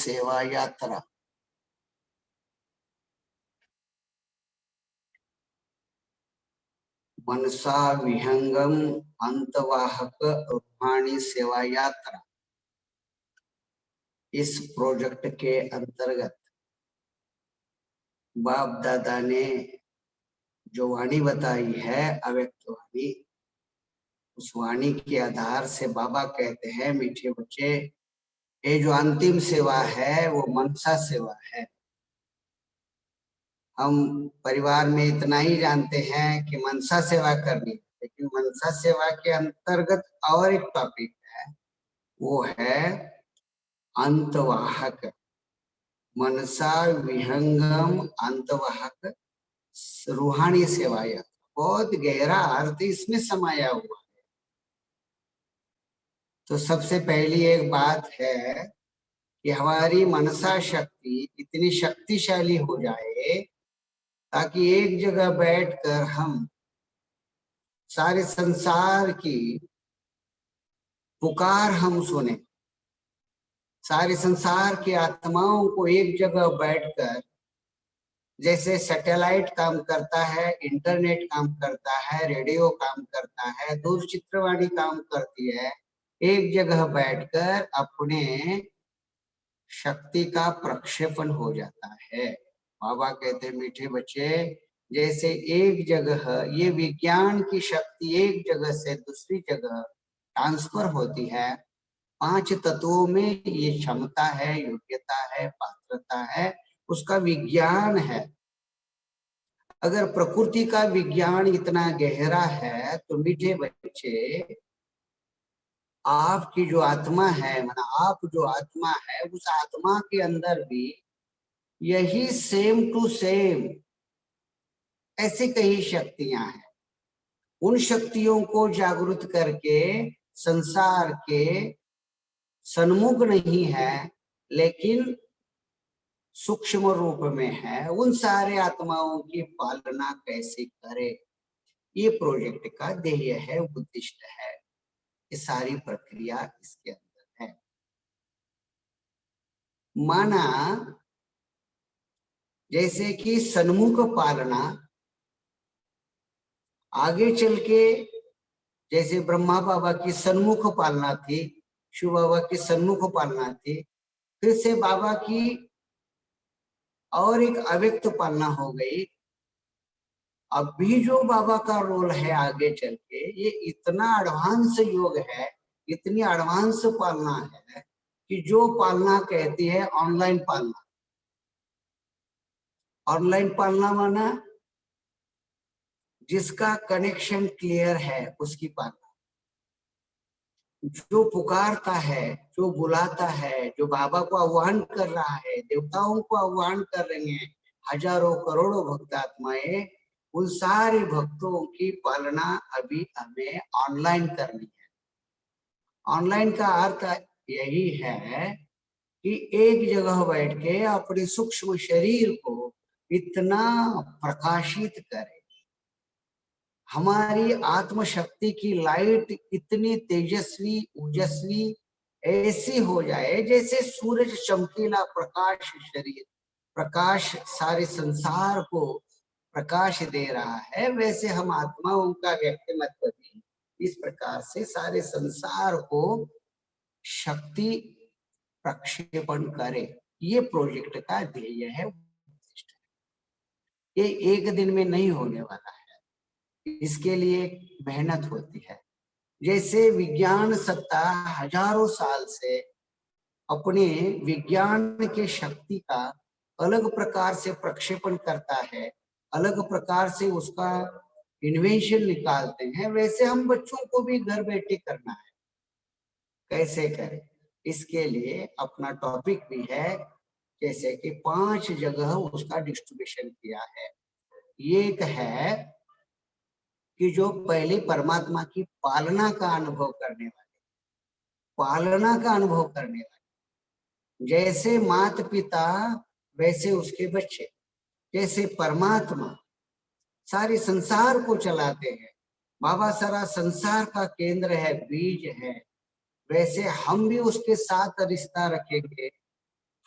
सेवा यात्रा। मनसा विहंगम अंतवाहक रूहानी सेवा यात्रा, इस प्रोजेक्ट के अंतर्गत बाप दादा ने जो वाणी बताई है, अव्यक्त वाणी, उस वाणी के आधार से बाबा कहते हैं, मीठे बच्चे, ये जो अंतिम सेवा है वो मनसा सेवा है। हम परिवार में इतना ही जानते हैं कि मनसा सेवा करनी, लेकिन मनसा सेवा के अंतर्गत और एक टॉपिक है, वो है अंतवाहक, मनसा विहंगम अंतवाहक रूहानी सेवा यात्रा। बहुत गहरा अर्थ इसमें समाया हुआ है। तो सबसे पहली एक बात है कि हमारी मनसा शक्ति इतनी शक्तिशाली हो जाए ताकि एक जगह बैठकर हम सारे संसार की पुकार हम सुने, सारे संसार की आत्माओं को एक जगह बैठकर, जैसे सैटेलाइट काम करता है, इंटरनेट काम करता है, रेडियो काम करता है, दूरचित्रवाणी काम करती है, एक जगह बैठकर अपने शक्ति का प्रक्षेपण हो जाता है। बाबा कहते हैं, मीठे बच्चे, जैसे एक जगह ये विज्ञान की शक्ति एक जगह से दूसरी जगह ट्रांसफर होती है, 5 तत्वों में ये क्षमता है, योग्यता है, पात्रता है, उसका विज्ञान है। अगर प्रकृति का विज्ञान इतना गहरा है तो मीठे बच्चे, आपकी जो आत्मा है, माना आप जो आत्मा है, उस आत्मा के अंदर भी यही सेम टू सेम ऐसी कई शक्तियां हैं। उन शक्तियों को जागृत करके संसार के सन्मुख नहीं है, लेकिन सूक्ष्म रूप में है, उन सारे आत्माओं की पालना कैसे करे, ये प्रोजेक्ट का ध्येय है, उद्दिष्ट है। ये सारी प्रक्रिया इसके अंदर है। माना जैसे कि सन्मुख पालना, आगे चल के जैसे ब्रह्मा बाबा की सन्मुख पालना थी, शिव बाबा की सन्मुख पालना थी, फिर से बाबा की और एक अव्यक्त पालना हो गई। अब भी जो बाबा का रोल है आगे चल के, ये इतना एडवांस योग है, इतनी एडवांस पालना है कि जो पालना कहती है ऑनलाइन पालना। ऑनलाइन पालना माना जिसका कनेक्शन क्लियर है उसकी पालना, जो पुकारता है, जो बुलाता है, जो बाबा को आह्वान कर रहा है, देवताओं को आह्वान कर रहे हैं, हजारों करोड़ों भक्त आत्माएं, उन सारे भक्तों की पालना अभी हमें ऑनलाइन करनी है। ऑनलाइन का अर्थ यही है कि एक जगह बैठ के अपने सूक्ष्म शरीर को इतना प्रकाशित करे, हमारी आत्मशक्ति की लाइट इतनी तेजस्वी ओजस्वी ऐसी हो जाए जैसे सूरज चमकीला प्रकाश शरीर, प्रकाश सारे संसार को प्रकाश दे रहा है, वैसे हम आत्माओं का व्यक्तिमत्व भी इस प्रकार से सारे संसार को शक्ति प्रक्षेपण करे। ये प्रोजेक्ट का ध्येय है। ये एक दिन में नहीं होने वाला है, इसके लिए मेहनत होती है। जैसे विज्ञान सत्ता हजारों साल से अपने विज्ञान के शक्ति का अलग प्रकार से प्रक्षेपण करता है, अलग प्रकार से उसका इन्वेंशन निकालते हैं, वैसे हम बच्चों को भी घर बैठे करना है। कैसे करें, इसके लिए अपना टॉपिक भी है, जैसे कि 5 जगह उसका डिस्ट्रीब्यूशन किया है। एक है कि जो पहले परमात्मा की पालना का अनुभव करने वाले, पालना का अनुभव करने वाले, जैसे माता पिता वैसे उसके बच्चे, जैसे परमात्मा सारे संसार को चलाते हैं, बाबा सारा संसार का केंद्र है, बीज है, वैसे हम भी उसके साथ रिश्ता रखेंगे,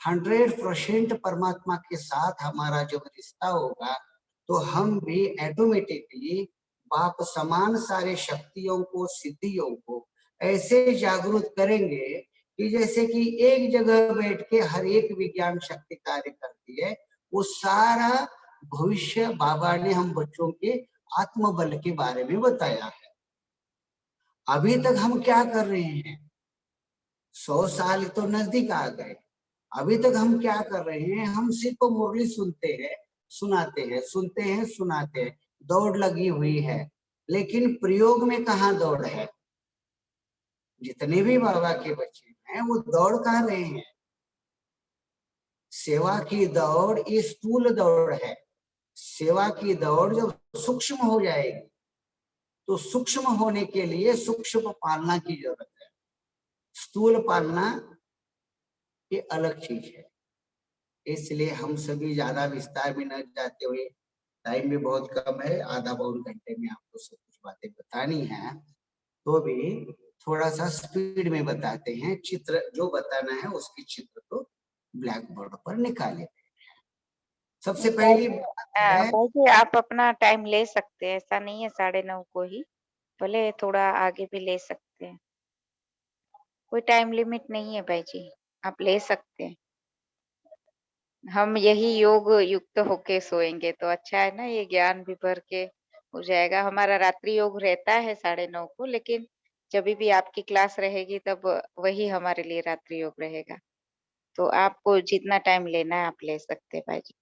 100% परमात्मा के साथ हमारा जब रिश्ता होगा तो हम भी ऑटोमेटिकली बाप समान सारे शक्तियों को, सिद्धियों को ऐसे जागरूक करेंगे कि जैसे कि एक जगह बैठ के हर एक विज्ञान शक्ति कार्य करती है, वो सारा भविष्य बाबा ने हम बच्चों के आत्मबल के बारे में बताया है। अभी तक हम क्या कर रहे हैं, 100 साल तो नजदीक आ गए, अभी तक हम क्या कर रहे हैं, हम सिर्फ मुरली सुनते हैं, सुनाते हैं, सुनते हैं, सुनाते हैं, दौड़ लगी हुई है। लेकिन प्रयोग में कहाँ दौड़ है? जितने भी बाबा के बच्चे हैं वो दौड़ कहाँ रहे हैं? सेवा की दौड़ ये स्थूल दौड़ है। सेवा की दौड़ जब सूक्ष्म हो जाएगी तो सूक्ष्म होने के लिए सूक्ष्म पालना की जरूरत है। स्थूल पालना ये अलग चीज है। इसलिए हम सभी ज्यादा विस्तार में न जाते हुए, टाइम भी बहुत कम है, आधा पौन घंटे में आपको सब कुछ बातें बतानी है, तो भी थोड़ा सा स्पीड में बताते हैं। चित्र जो बताना है उसकी चित्र को ब्लैक बोर्ड पर निकाले। सबसे पहली बात है, भाई जी आप अपना टाइम ले सकते हैं, ऐसा नहीं है 9:30 को ही, भले थोड़ा आगे भी ले सकते हैं, कोई टाइम लिमिट नहीं है भाई जी, आप ले सकते हैं। हम यही योग युक्त होके सोएंगे तो अच्छा है ना, ये ज्ञान भी भर के हो जाएगा। हमारा रात्रि योग रहता है 9:30 को, लेकिन जब भी आपकी क्लास रहेगी तब वही हमारे लिए रात्रि योग रहेगा। तो आपको जितना टाइम लेना है आप ले सकते हैं भाई जी।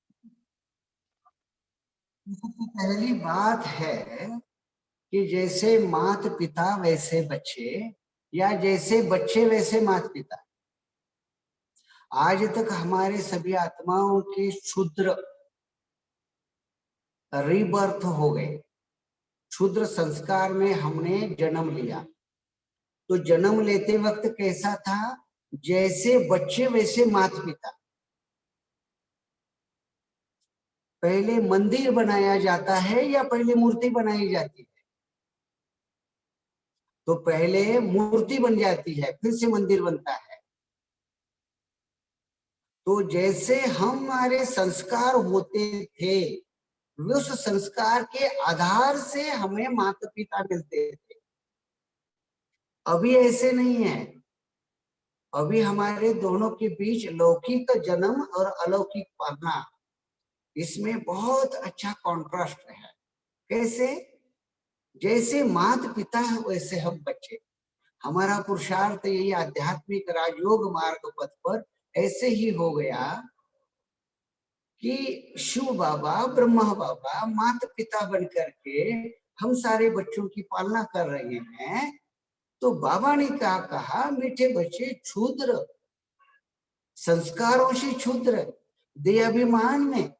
सबसे पहली बात है कि जैसे माता पिता वैसे बच्चे, या जैसे बच्चे वैसे माता पिता। आज तक हमारे सभी आत्माओं के क्षुद्र रीबर्थ हो गए, क्षुद्र संस्कार में हमने जन्म लिया। तो जन्म लेते वक्त कैसा था? जैसे बच्चे वैसे माता पिता। पहले मंदिर बनाया जाता है या पहले मूर्ति बनाई जाती है? तो पहले मूर्ति बन जाती है, फिर से मंदिर बनता है। तो जैसे हमारे संस्कार होते थे, उस संस्कार के आधार से हमें माता पिता मिलते थे। अभी ऐसे नहीं है। अभी हमारे दोनों के बीच लौकिक जन्म और अलौकिक पालना, इसमें बहुत अच्छा कॉन्ट्रास्ट है। कैसे? जैसे माता पिता वैसे हम बच्चे। हमारा पुरुषार्थ यही आध्यात्मिक राजयोग मार्ग पथ पर ऐसे ही हो गया कि शिव बाबा, ब्रह्मा बाबा माता पिता बन करके हम सारे बच्चों की पालना कर रहे हैं। तो बाबा ने क्या कहा? मीठे बच्चे क्षुद्र संस्कारों से क्षुद्र देहाभिमान में,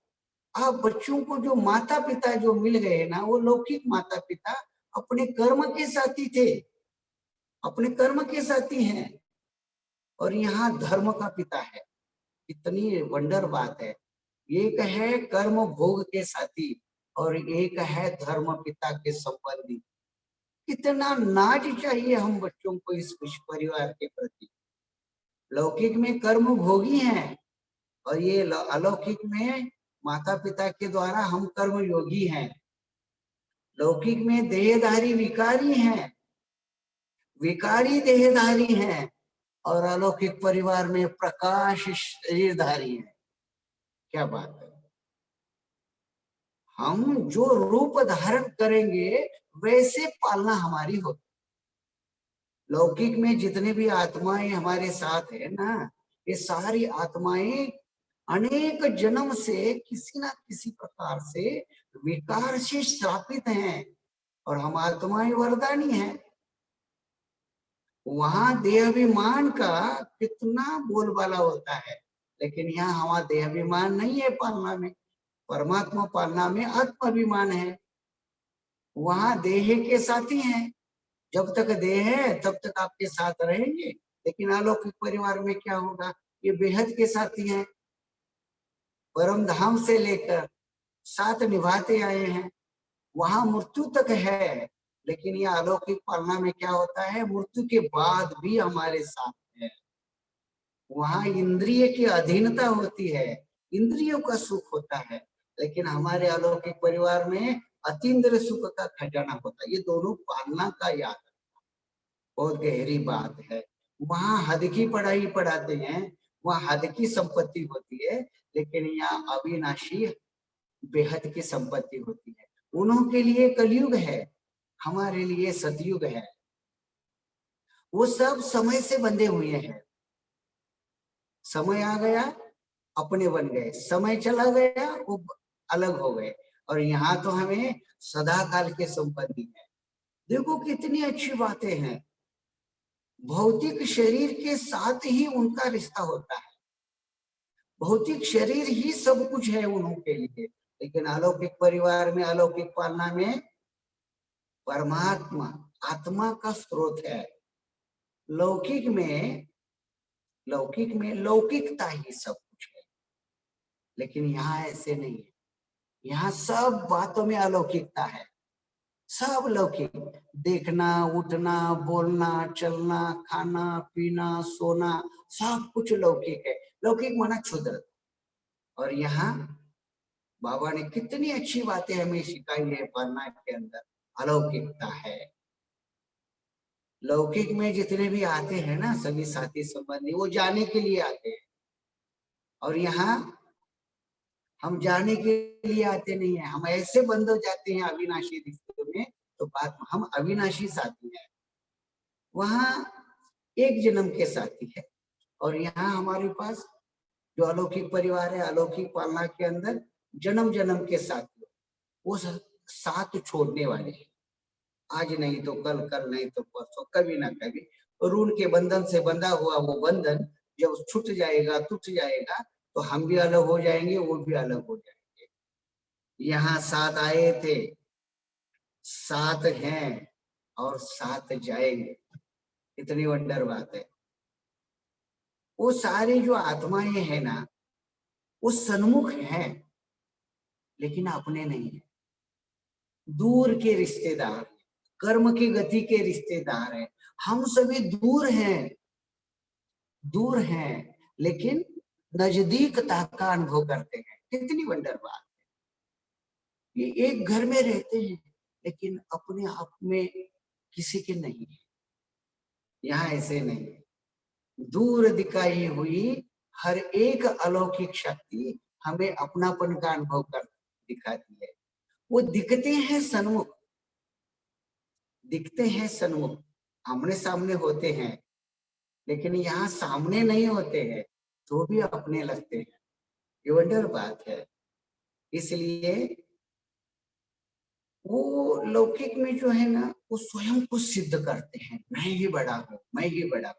आप बच्चों को जो माता पिता जो मिल गए ना, वो लौकिक माता पिता अपने कर्म के साथी थे, अपने कर्म के साथी हैं। और यहाँ धर्म का पिता है। कितनी वंडर बात है। एक है कर्म भोग के साथी और एक है धर्म पिता के संबंधी। कितना नाज चाहिए हम बच्चों को इस परिवार के प्रति। लौकिक में कर्म भोगी हैं और ये अलौकिक में माता पिता के द्वारा हम कर्म योगी हैं। लौकिक में देहधारी विकारी हैं, विकारी देहधारी हैं, और अलौकिक परिवार में प्रकाश शरीरधारी है। क्या बात है। हम जो रूप धारण करेंगे वैसे पालना हमारी होती। लौकिक में जितने भी आत्माएं हमारे साथ है ना, ये सारी आत्माएं अनेक जन्म से किसी ना किसी प्रकार से विकार से श्रापित हैं, और हम आत्माएं वरदानी हैं। वहां देहाभिमान का कितना बोलबाला होता है, लेकिन यहाँ हमारा देहाभिमान नहीं है पालना में। परमात्मा पालना में आत्माभिमान है। वहां देह के साथी हैं। जब तक देह है तब तक आपके साथ रहेंगे, लेकिन अलौकिक परिवार में क्या होगा? ये बेहद के साथी हैं, परम धाम से लेकर साथ निभाते आए हैं। वहां मृत्यु तक है, लेकिन ये अलौकिक पालना में क्या होता है? मृत्यु के बाद भी हमारे साथ है। वहां इंद्रिय की अधीनता होती है, इंद्रियों का सुख होता है, लेकिन हमारे अलौकिक परिवार में अतीन्द्रिय सुख का खजाना होता है। ये दोनों पालना का याद, बहुत गहरी बात है। वहां हद की पढ़ाई पढ़ाते हैं, वहां हद की संपत्ति होती है, लेकिन यहाँ अविनाशी बेहद की संपत्ति होती है। उन्हों के लिए कलयुग है, हमारे लिए सतयुग है। वो सब समय से बंधे हुए हैं। समय आ गया अपने बन गए, समय चला गया वो अलग हो गए। और यहाँ तो हमें सदा काल के संबंधी है। देखो कितनी अच्छी बातें हैं। भौतिक शरीर के साथ ही उनका रिश्ता होता है, भौतिक शरीर ही सब कुछ है उन्हों के लिए। लेकिन अलौकिक परिवार में, अलौकिक पालना में परमात्मा आत्मा का स्रोत है। लौकिक में लौकिकता ही सब कुछ है, लेकिन यहाँ ऐसे नहीं है। यहाँ सब बातों में अलौकिकता है, सब लौकिक। देखना, उठना, बोलना, चलना, खाना, पीना, सोना, सब कुछ लौकिक है। लौकिक माना क्षुद्र। और यहाँ बाबा ने कितनी अच्छी बातें हमें सिखाई है। पालना के अंदर अलौकिकता है। लौकिक में जितने भी आते हैं ना सभी साथी संबंधी, वो जाने के लिए आते हैं, और यहाँ हम जाने के लिए आते नहीं है। हम ऐसे बंद हो जाते हैं अविनाशी रिश्तों में, तो बात हम अविनाशी साथी हैं। वहां एक जन्म के साथी है, और यहाँ हमारे पास जो अलौकिक परिवार है, अलौकिक पालना के अंदर जन्म जन्म के साथी, वो साथ छोड़ने वाले हैं। आज नहीं तो कल, कल नहीं तो परसों, कभी ना कभी ऋण के बंधन से बंधा हुआ वो बंधन जब छूट जाएगा, टूट जाएगा, तो हम भी अलग हो जाएंगे, वो भी अलग हो जाएंगे। यहाँ साथ आए थे, साथ हैं, और साथ जाएंगे। इतनी वंडर बात है। वो सारी जो आत्माएं हैं ना, वो सन्मुख हैं, लेकिन अपने नहीं है। दूर के रिश्तेदार, कर्म की गति के रिश्तेदार हैं। हम सभी दूर हैं, दूर हैं, लेकिन नजदीकता का अनुभव करते हैं। कितनी वंडर बात है। ये एक घर में रहते हैं, लेकिन अपने आप में किसी के नहीं है। यहाँ ऐसे नहीं है। दूर दिखाई हुई हर एक अलौकिक शक्ति हमें अपनापन का अनुभव कर दिखाती है। वो दिखते हैं सन्मुख, दिखते हैं सन्मुख, आमने सामने होते हैं, लेकिन यहाँ सामने नहीं होते हैं, तो भी अपने लगते हैं। ये वंडर बात है। इसलिए वो लौकिक में जो है ना, वो स्वयं को सिद्ध करते हैं, मैं ही बड़ा हूँ, मैं ही बड़ा हूँ।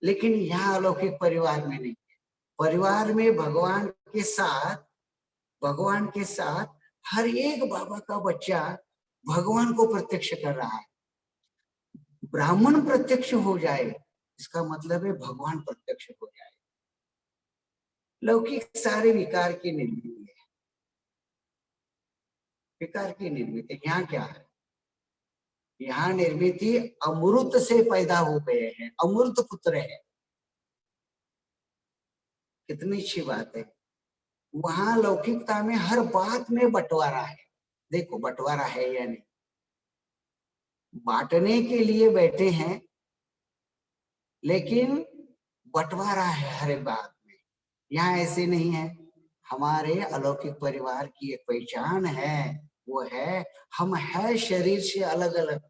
लेकिन यहाँ अलौकिक परिवार में नहीं। परिवार में भगवान के साथ हर एक बाबा का बच्चा भगवान को प्रत्यक्ष कर रहा है। ब्राह्मण प्रत्यक्ष हो जाए, इसका मतलब है भगवान प्रत्यक्ष हो जाए। लौकिक सारे विकार की निर्मित है, विकार की निर्मित। यहाँ क्या है? यहाँ निर्मित अमृत से पैदा हो गए हैं, अमृत पुत्र है। कितनी अच्छी बात है। वहां लौकिकता में हर बात में बंटवारा है। देखो बंटवारा है या नहीं, बांटने के लिए बैठे हैं, लेकिन बंटवारा है हर एक बात में। यहाँ ऐसे नहीं है। हमारे अलौकिक परिवार की एक पहचान है, वो है हम है शरीर से अलग अलग,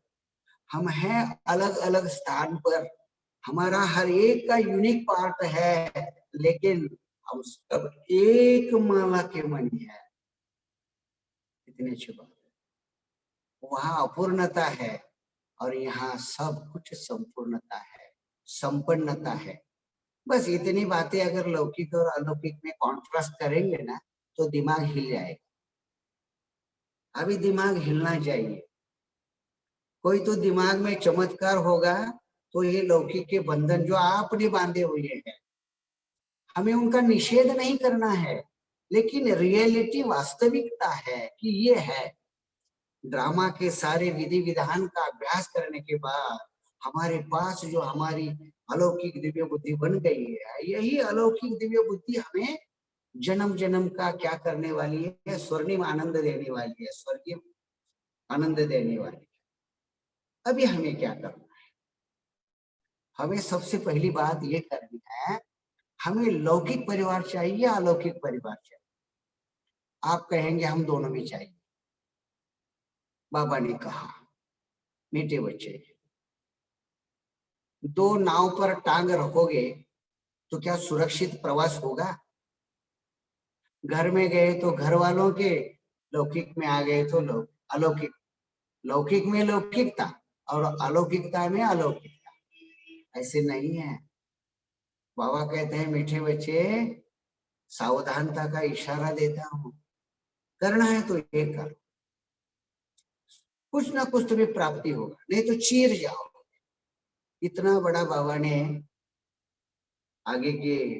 हम हैं अलग अलग स्थान पर, हमारा हर एक का यूनिक पार्ट है, लेकिन हम सब एक माला के मणि है। इतनी अच्छी बात है। वहां अपूर्णता है, और यहाँ सब कुछ संपूर्णता है, संपन्नता है। बस इतनी बातें अगर लौकिक और अलौकिक में कॉन्ट्रास्ट करेंगे ना, तो दिमाग हिल जाएगा। अभी दिमाग हिलना चाहिए। कोई तो दिमाग में चमत्कार होगा, तो ये लौकिक के बंधन जो आपने बांधे हुए हैं, हमें उनका निषेध नहीं करना है, लेकिन रियलिटी वास्तविकता है कि ये है। ड्रामा के सारे विधि विधान का अभ्यास करने के बाद हमारे पास जो हमारी अलौकिक दिव्य बुद्धि बन गई है, यही अलौकिक दिव्य बुद्धि हमें जन्म जन्म का क्या करने वाली है, स्वर्णिम आनंद देने वाली है, स्वर्गीय आनंद देने वाली है। अभी हमें क्या करना है? हमें सबसे पहली बात ये करनी है, हमें लौकिक परिवार चाहिए या अलौकिक परिवार चाहिए? आप कहेंगे हम दोनों में चाहिए। बाबा ने कहा, मीठे बच्चे, दो नाव पर टांग रखोगे तो क्या सुरक्षित प्रवास होगा? घर में गए तो घर वालों के, लौकिक में आ गए तो अलौकिक, लौकिक में लौकिकता और अलौकिकता में अलौकिकता। ऐसे नहीं है। बाबा कहते हैं, मीठे बच्चे, सावधानता का इशारा देता हूं, करना है तो ये कर, कुछ ना कुछ तुम्हें प्राप्ति होगा, नहीं तो चीर जाओ। इतना बड़ा बाबा ने आगे के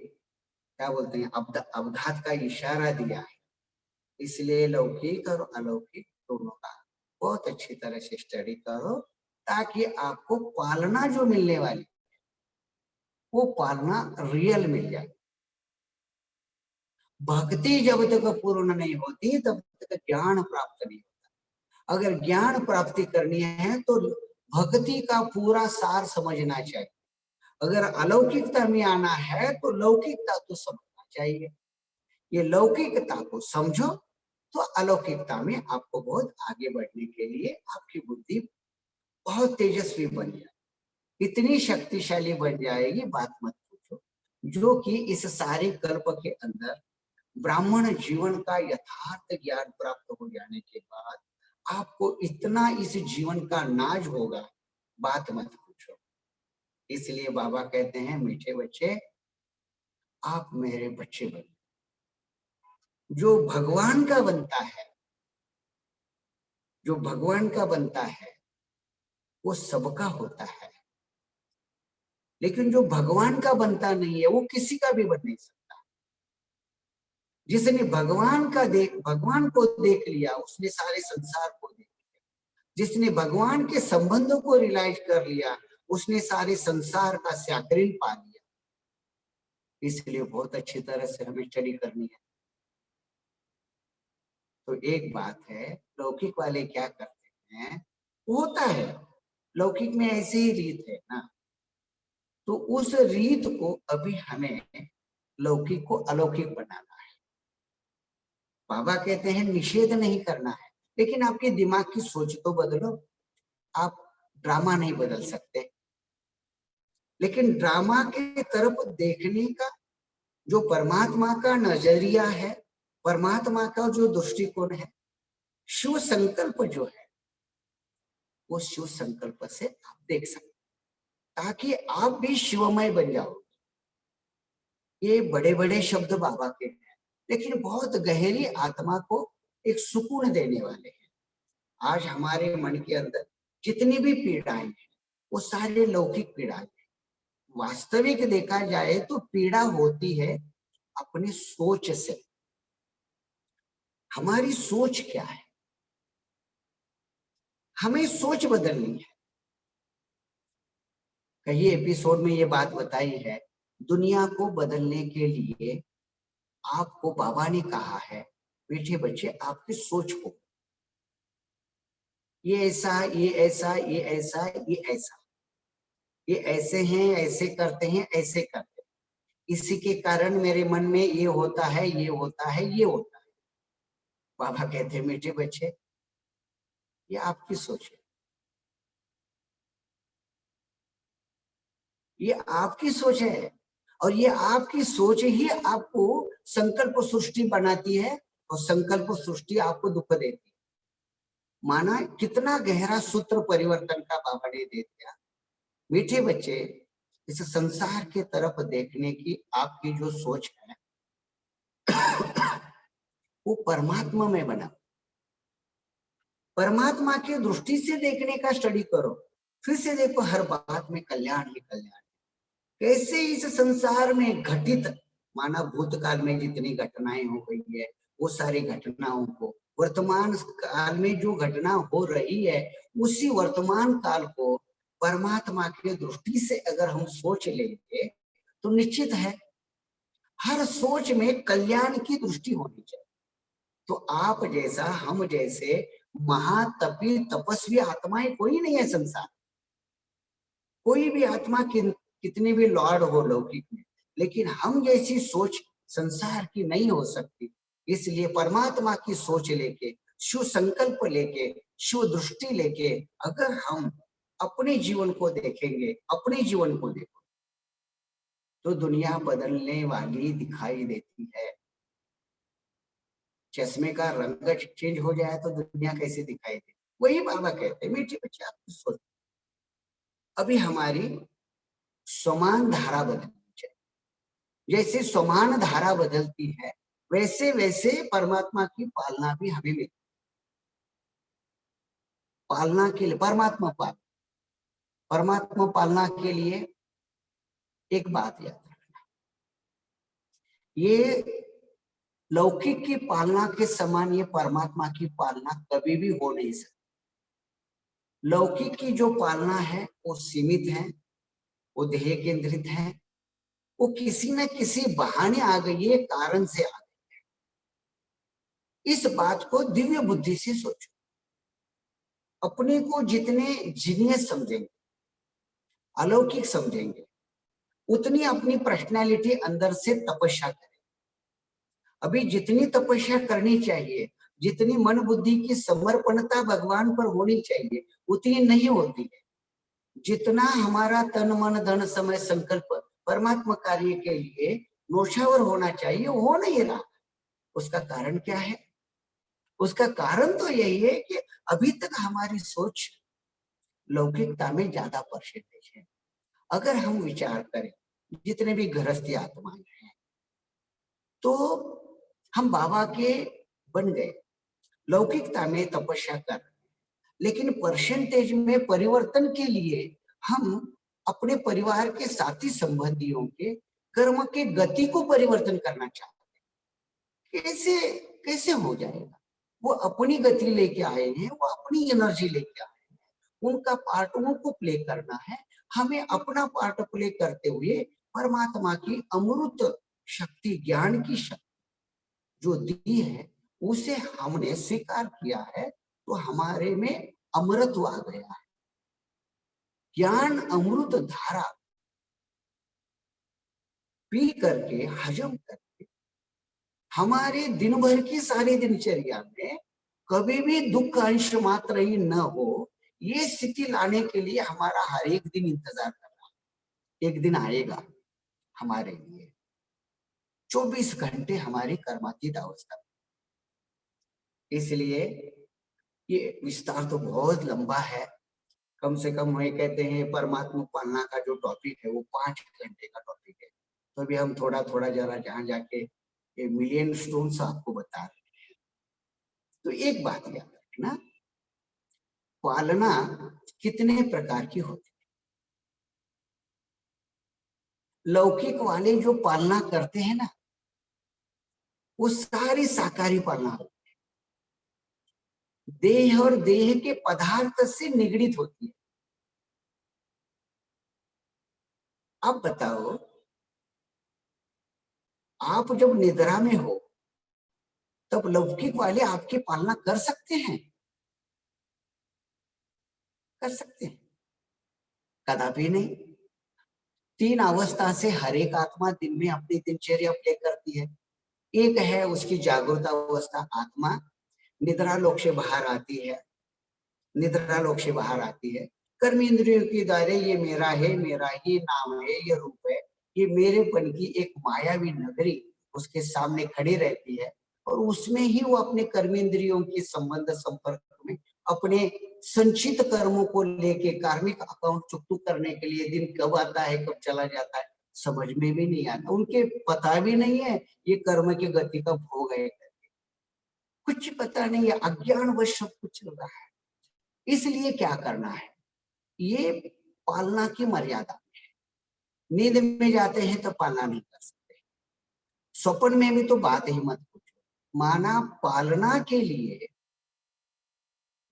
क्या बोलते हैं, अवधात का इशारा दिया है। इसलिए लौकिक और अलौकिक दोनों का बहुत अच्छी तरह से स्टडी करो, ताकि आपको पालना जो मिलने वाली वो पालना रियल मिल जाए। भक्ति जब तक पूर्ण नहीं होती तब तक ज्ञान प्राप्त नहीं होता। अगर ज्ञान प्राप्ति करनी है तो भक्ति का पूरा सार समझना चाहिए। अगर अलौकिकता में आना है तो लौकिकता तो समझना चाहिए। ये लौकिकता को समझो तो अलौकिकता में आपको बहुत आगे बढ़ने के लिए आपकी बुद्धि बहुत तेजस्वी बन जाए, इतनी शक्तिशाली बन जाएगी, बात मत पूछो। जो कि इस सारे कल्प के अंदर ब्राह्मण जीवन का यथार्थ ज्ञान प्राप्त हो जाने के बाद आपको इतना इस जीवन का नाज होगा, बात मत पूछो। इसलिए बाबा कहते हैं, मीठे बच्चे, आप मेरे बच्चे बनो। जो भगवान का बनता है, जो भगवान का बनता है वो सबका होता है, लेकिन जो भगवान का बनता नहीं है वो किसी का भी बन नहीं सकता। जिसने भगवान को देख लिया उसने सारे संसार को देख लिया। जिसने भगवान के संबंधों को रियलाइज कर लिया उसने सारे संसार का स्याकरीन पा लिया। इसलिए बहुत अच्छी तरह से हमें स्टडी करनी है। तो एक बात है, लौकिक वाले क्या करते हैं, होता है लौकिक में ऐसी ही रीत है ना, तो उस रीत को अभी हमें लौकिक को अलौकिक बनाना है। बाबा कहते हैं निषेध नहीं करना है, लेकिन आपके दिमाग की सोच तो बदलो। आप ड्रामा नहीं बदल सकते, लेकिन ड्रामा के तरफ देखने का जो परमात्मा का नजरिया है, परमात्मा का जो दृष्टिकोण है, शिव संकल्प जो है, वो शिव संकल्प से आप देख सकते, ताकि आप भी शिवमय बन जाओ। ये बड़े बड़े शब्द बाबा के हैं, लेकिन बहुत गहरी आत्मा को एक सुकून देने वाले हैं। आज हमारे मन के अंदर जितनी भी पीड़ाएं हैं वो सारे लौकिक पीड़ाएं हैं। वास्तविक देखा जाए तो पीड़ा होती है अपनी सोच से। हमारी सोच क्या है, हमें सोच बदलनी है। कई एपिसोड में ये बात बताई है, दुनिया को बदलने के लिए आपको बाबा ने कहा है, मीठे बच्चे, आपकी सोच को, ये ऐसा, ये ऐसा, ये ऐसा, ये ऐसा, ये ऐसे हैं, ऐसे करते हैं, ऐसे करते हैं, इसी के कारण मेरे मन में ये होता है, ये होता है, ये होता है। बाबा कहते हैं, मीठे बच्चे, ये आपकी सोच है, ये आपकी सोच है, और ये आपकी सोच ही आपको संकल्प सृष्टि बनाती है, और संकल्प सृष्टि आपको दुख देती है। माना कितना गहरा सूत्र परिवर्तन का बाबा ने दे दिया। मीठे बच्चे, इस संसार के तरफ देखने की आपकी जो सोच है वो परमात्मा में बना। परमात्मा की दृष्टि से देखने का स्टडी करो, फिर से देखो हर बात में कल्याण ही कल्याण। कैसे इस संसार में घटित, माना भूतकाल में जितनी घटनाएं हो गई है वो सारी घटनाओं को वर्तमान काल में जो घटना हो रही है उसी वर्तमान काल को परमात्मा की दृष्टि से अगर हम सोच लेंगे तो निश्चित है हर सोच में कल्याण की दृष्टि होनी चाहिए। तो आप जैसा, हम जैसे महातपी तपस्वी आत्माएं कोई नहीं है संसार। कोई भी आत्मा कितनी भी लॉर्ड हो लौकिक में, लेकिन हम जैसी सोच संसार की नहीं हो सकती। इसलिए परमात्मा की सोच लेके, शिव संकल्प लेके, शिव दृष्टि लेके अगर हम अपने जीवन को देखेंगे, अपने जीवन को देखो तो दुनिया बदलने वाली दिखाई देती है। चश्मे का रंग चेंज हो जाए तो दुनिया कैसे दिखाई दे। वही बाबा कहते हैं मीठे बच्चे आप सोच, अभी हमारी समान धारा बदलनी चाहिए। जैसे समान धारा बदलती है वैसे वैसे परमात्मा की पालना भी हमें मिलती। पालना के लिए परमात्मा पालना के लिए एक बात याद रखना, ये लौकिक की पालना के समान ये परमात्मा की पालना कभी भी हो नहीं सकती। लौकिक की जो पालना है वो सीमित है, वो देह केंद्रित है, वो किसी न किसी बहाने आ गई है, कारण से आ गई है। इस बात को दिव्य बुद्धि से सोचो। अपने को जितने जीनियस समझेंगे, अलौकिक समझेंगे, उतनी अपनी पर्सनैलिटी अंदर से तपस्या करें। अभी जितनी तपस्या करनी चाहिए, जितनी मन बुद्धि की समर्पणता भगवान पर होनी चाहिए, उतनी नहीं होती है। जितना हमारा तन मन धन समय संकल्प परमात्मा कार्य के लिए नौछावर होना चाहिए, हो नहीं रहा। उसका कारण क्या है? उसका कारण तो यही है कि अभी तक हमारी सोच लौकिकता में ज्यादा परसेंटेज है। अगर हम विचार करें, जितने भी गृहस्थी आत्माएं हैं, तो हम बाबा के बन गए, लौकिकता में तपस्या कर, लेकिन परसेंटेज में परिवर्तन के लिए हम अपने परिवार के साथी संबंधियों के कर्म के गति को परिवर्तन करना चाहते हैं। कैसे कैसे हो जाएगा? वो अपनी गति लेके आए हैं, वो अपनी एनर्जी लेके आए हैं, उनका पार्ट उनको प्ले करना है। हमें अपना पार्ट प्ले करते हुए परमात्मा की अमृत शक्ति, ज्ञान की शक्ति जो दी है उसे हमने स्वीकार किया है, तो हमारे में अमृतत्व आ गया है। ज्ञान अमृत धारा पी करके, हजम करके हमारे दिन भर की सारी दिनचर्या में कभी भी दुख का अंश मात्र ही न हो, ये स्थिति लाने के लिए हमारा हर एक दिन इंतजार कर रहा है। एक दिन आएगा हमारे लिए 24 घंटे हमारी कर्मातीत अवस्था। इसलिए ये विस्तार तो बहुत लंबा है। कम से कम वही कहते हैं परमात्मा पालना का जो टॉपिक है वो 5 घंटे का टॉपिक है। तो अभी हम थोड़ा थोड़ा जरा जहां जाके ये मिलियन स्टोन्स आपको बता रहे हैं। तो एक बात याद रखना, पालना कितने प्रकार की होती है। लौकिक वाले जो पालना करते हैं ना, वो सारी साकारी पालना होती है, देह और देह के पदार्थ से निगड़ित होती है। अब बताओ, आप जब निद्रा में हो तब लौकिक वाले आपकी पालना कर सकते हैं? कर सकते हैं? कदापि नहीं। 3 अवस्था से हर एक आत्मा दिन में अपनी दिनचर्या प्ले करती है। एक है उसकी जागृत अवस्था, आत्मा निद्रा लोक से बाहर आती है, निद्रा लोक से बाहर आती है, कर्म इंद्रियों के द्वारा ये मेरा है, मेरा ही नाम है, ये रूप है, ये मेरेपन की एक मायावी नगरी उसके सामने खड़ी रहती है, और उसमें ही वो अपने कर्मेंद्रियों के संबंध संपर्क में अपने संचित कर्मों को लेके कार्मिक अकाउंट चुकतू करने के लिए दिन कब आता है कब चला जाता है समझ में भी नहीं आता। उनके पता भी नहीं है ये कर्म की गति का भोग है, कुछ पता नहीं है, अज्ञानवश सब कुछ चल रहा है। इसलिए क्या करना है, ये पालना की मर्यादा है। नींद में जाते हैं तो पालना नहीं कर सकते, स्वप्न में भी तो बात ही मत पूछो। माना पालना के लिए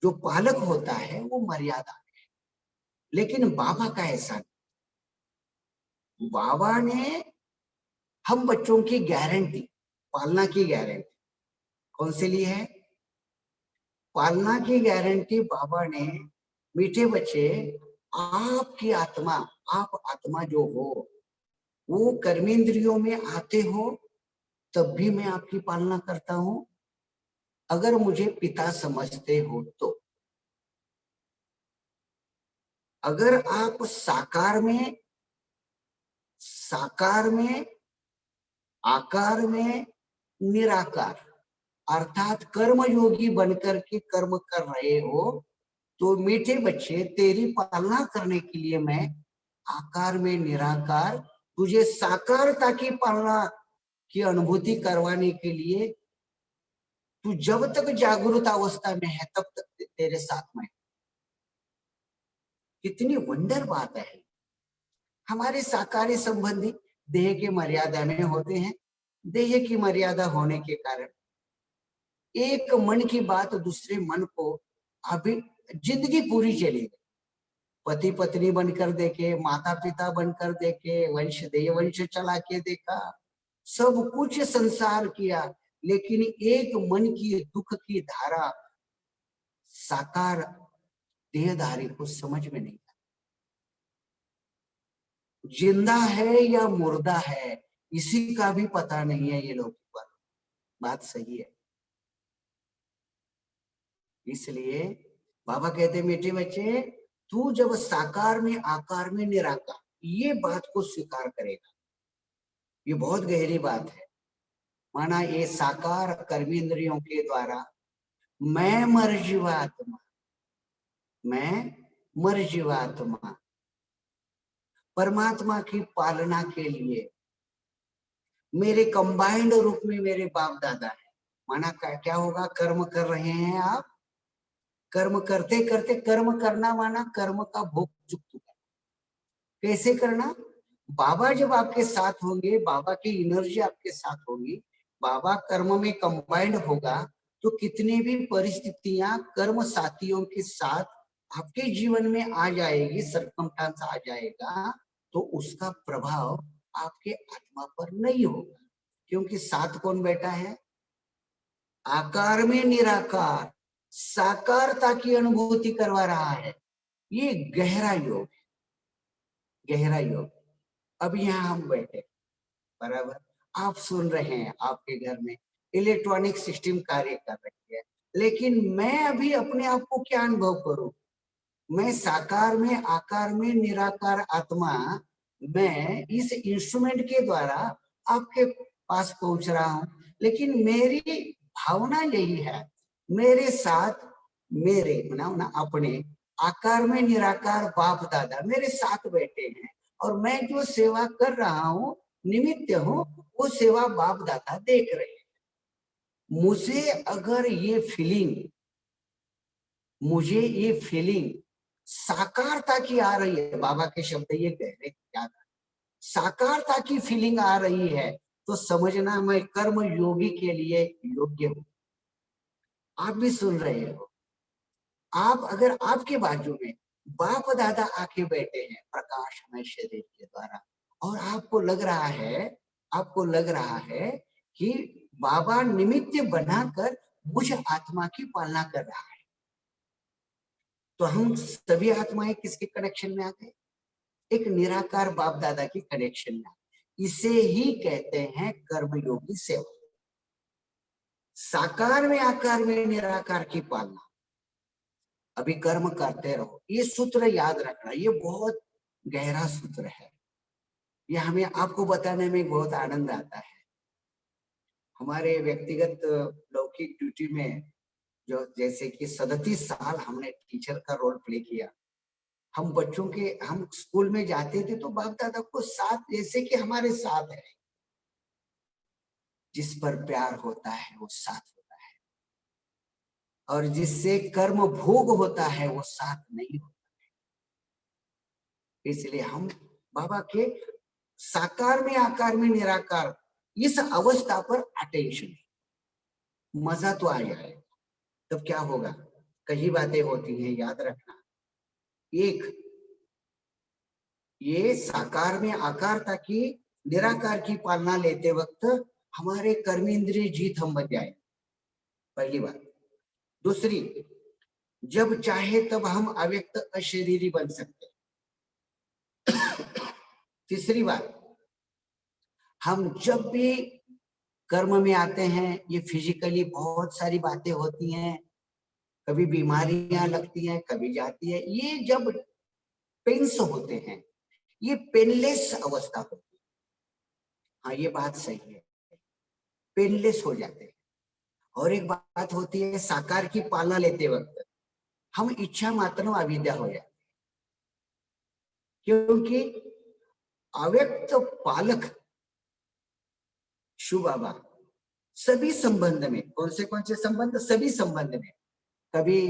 जो पालक होता है वो मर्यादा है। लेकिन बाबा का ऐसा नहीं। बाबा ने हम बच्चों की गारंटी, पालना की गारंटी कौन से ली है? पालना की गारंटी बाबा ने, मीठे बच्चे, आपकी आत्मा, आप आत्मा जो हो वो कर्मेंद्रियों में आते हो तब भी मैं आपकी पालना करता हूं, अगर मुझे पिता समझते हो तो। अगर आप साकार में, आकार में, निराकार अर्थात कर्म योगी बनकर के कर्म कर रहे हो, तो मीठे बच्चे तेरी पालना करने के लिए मैं आकार में निराकार, तुझे साकारता की पालना की अनुभूति करवाने के लिए, तू जब तक जागृत अवस्था में है तब तक तेरे साथ में। कितनी वंडर बात है। हमारे साकारी संबंधी देह के मर्यादा में होते हैं। देह की मर्यादा होने के कारण एक मन की बात दूसरे मन को अभी जिंदगी पूरी चली गई। पति पत्नी बनकर देखे, माता पिता बनकर देखे, वंश देह वंश चला के देखा, सब कुछ संसार किया, लेकिन एक मन की दुख की धारा साकार देहधारी को समझ में नहीं आता। जिंदा है या मुर्दा है इसी का भी पता नहीं है ये लोग पर। बात सही है। इसलिए बाबा कहते मीठे बच्चे, तू जब साकार में, आकार में, निराकार ये बात को स्वीकार करेगा, ये बहुत गहरी बात है। माना ये साकार कर्मेंद्रियों के द्वारा मैं मर जीवात्मा, मैं मर जीवात्मा परमात्मा की पालना के लिए मेरे कंबाइंड रूप में मेरे बाप दादा है। माना क्या होगा? कर्म कर रहे हैं आप, कर्म करते करते, कर्म करना माना कर्म का भोग चुकता है। कैसे करना? बाबा जब आपके साथ होंगे, बाबा की एनर्जी आपके साथ होगी, बाबा कर्म में कंबाइंड होगा, तो कितनी भी परिस्थितियां कर्म साथियों के साथ आपके जीवन में आ जाएगी, सर्कमस्टांस आ जाएगा, तो उसका प्रभाव आपके आत्मा पर नहीं होगा, क्योंकि साथ कौन बैठा है? आकार में निराकार साकारता की अनुभूति करवा रहा है। ये गहरा योग, गहरा योग। अब यहाँ हम बैठे, बराबर, आप सुन रहे हैं, आपके घर में इलेक्ट्रॉनिक सिस्टम कार्य कर रही है, लेकिन मैं अभी अपने आप को क्या अनुभव करूं? मैं साकार में, आकार में, निराकार आत्मा, मैं इस इंस्ट्रूमेंट के द्वारा आपके पास पहुंच रहा हूं, लेकिन मेरी भावना यही है, मेरे साथ, मेरे ना अपने आकार में निराकार बाप दादा मेरे साथ बैठे हैं, और मैं जो सेवा कर रहा हूं, निमित्त हूं, वो सेवा बाप दादा देख रहे हैं। मुझे ये फीलिंग साकारता की आ रही है। बाबा के शब्द ये गहरे याद, साकारता की फीलिंग आ रही है, तो समझना मैं कर्म योगी के लिए योग्य हूं। आप भी सुन रहे हो, आप अगर आपके बाजू में बाप दादा आके बैठे हैं प्रकाशमय शरीर के द्वारा, और आपको लग रहा है कि बाबा निमित्त बनाकर मुझ आत्मा की पालना कर रहा है, तो हम सभी आत्माएं किसके कनेक्शन में आ गए? एक निराकार बाप दादा की कनेक्शन में। इसे ही कहते हैं कर्मयोगी सेवा। साकार में, आकार में, निराकार की पालना। अभी कर्म करते रहो, ये सूत्र याद रखना, ये बहुत गहरा सूत्र है। ये हमें आपको बताने में बहुत आनंद आता है। हमारे व्यक्तिगत लौकिक ड्यूटी में जो, जैसे कि 37 साल हमने टीचर का रोल प्ले किया, हम स्कूल में जाते थे तो बाप दादा को साथ, जैसे कि हमारे साथ है, जिस पर प्यार होता है वो साथ होता है, और जिससे कर्म भोग होता है वो साथ नहीं होता है। इसलिए हम बाबा के साकार में, आकार में, निराकार इस अवस्था पर अटेंशन, मजा तो आ जाए। तब क्या होगा? कई बातें होती हैं, याद रखना। एक, ये साकार में आकारता की निराकार की पालना लेते वक्त हमारे कर्मेंद्रिय जीत हम बन जाए, पहली बात। दूसरी, जब चाहे तब हम अव्यक्त अशरीरी बन सकते। तीसरी बात, हम जब भी कर्म में आते हैं, ये फिजिकली बहुत सारी बातें होती हैं, कभी बीमारियां लगती हैं, कभी जाती है, ये जब पेन्स होते हैं, ये पेनलेस अवस्था होती है। हाँ, ये बात सही है, पेनलेस हो जाते हैं। और एक बात होती है, साकार की पालना लेते वक्त हम इच्छा मात्र अविद्या हो जाते, क्योंकि अव्यक्त पालक शिव बाबा सभी संबंध में, कौन से संबंध, सभी संबंध में, कभी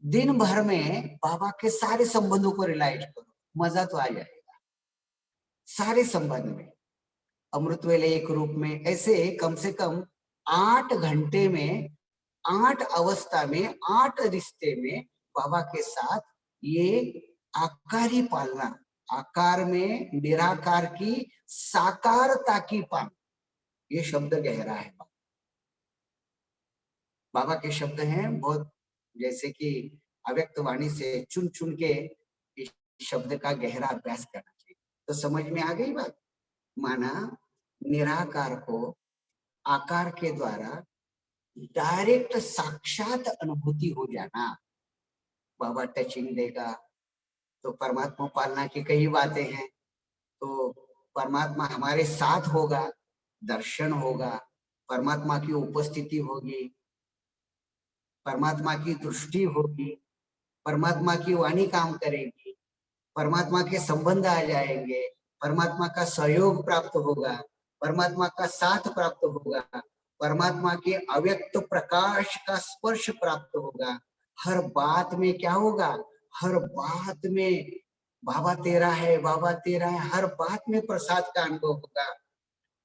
दिन भर में बाबा के सारे संबंधों को रिलाइज करो, मजा तो आ जाएगा। सारे संबंध में अमृत वेले एक रूप में, ऐसे कम से कम 8 घंटे में, 8 अवस्था में, 8 रिश्ते में बाबा के साथ ये आकारी पालना, आकार में निराकार की साकारता की पालना, ये शब्द गहरा है। बाबा के शब्द हैं बहुत, जैसे कि अव्यक्त वाणी से चुन चुन के इस शब्द का गहरा अभ्यास करना चाहिए, तो समझ में आ गई बात। माना निराकार को आकार के द्वारा डायरेक्ट साक्षात अनुभूति हो जाना, बाबा टचिंग देगा तो परमात्मा पालना की कई बातें हैं, तो परमात्मा हमारे साथ होगा, दर्शन होगा, परमात्मा की उपस्थिति होगी, परमात्मा की दृष्टि होगी, परमात्मा की वाणी काम करेगी, परमात्मा के संबंध आ जाएंगे, परमात्मा का सहयोग प्राप्त होगा, परमात्मा का साथ प्राप्त होगा, परमात्मा के अव्यक्त प्रकाश का स्पर्श प्राप्त होगा। हर बात में क्या होगा, हर बात में बाबा तेरा है, बाबा तेरा है, हर बात में प्रसाद का अनुभव होगा।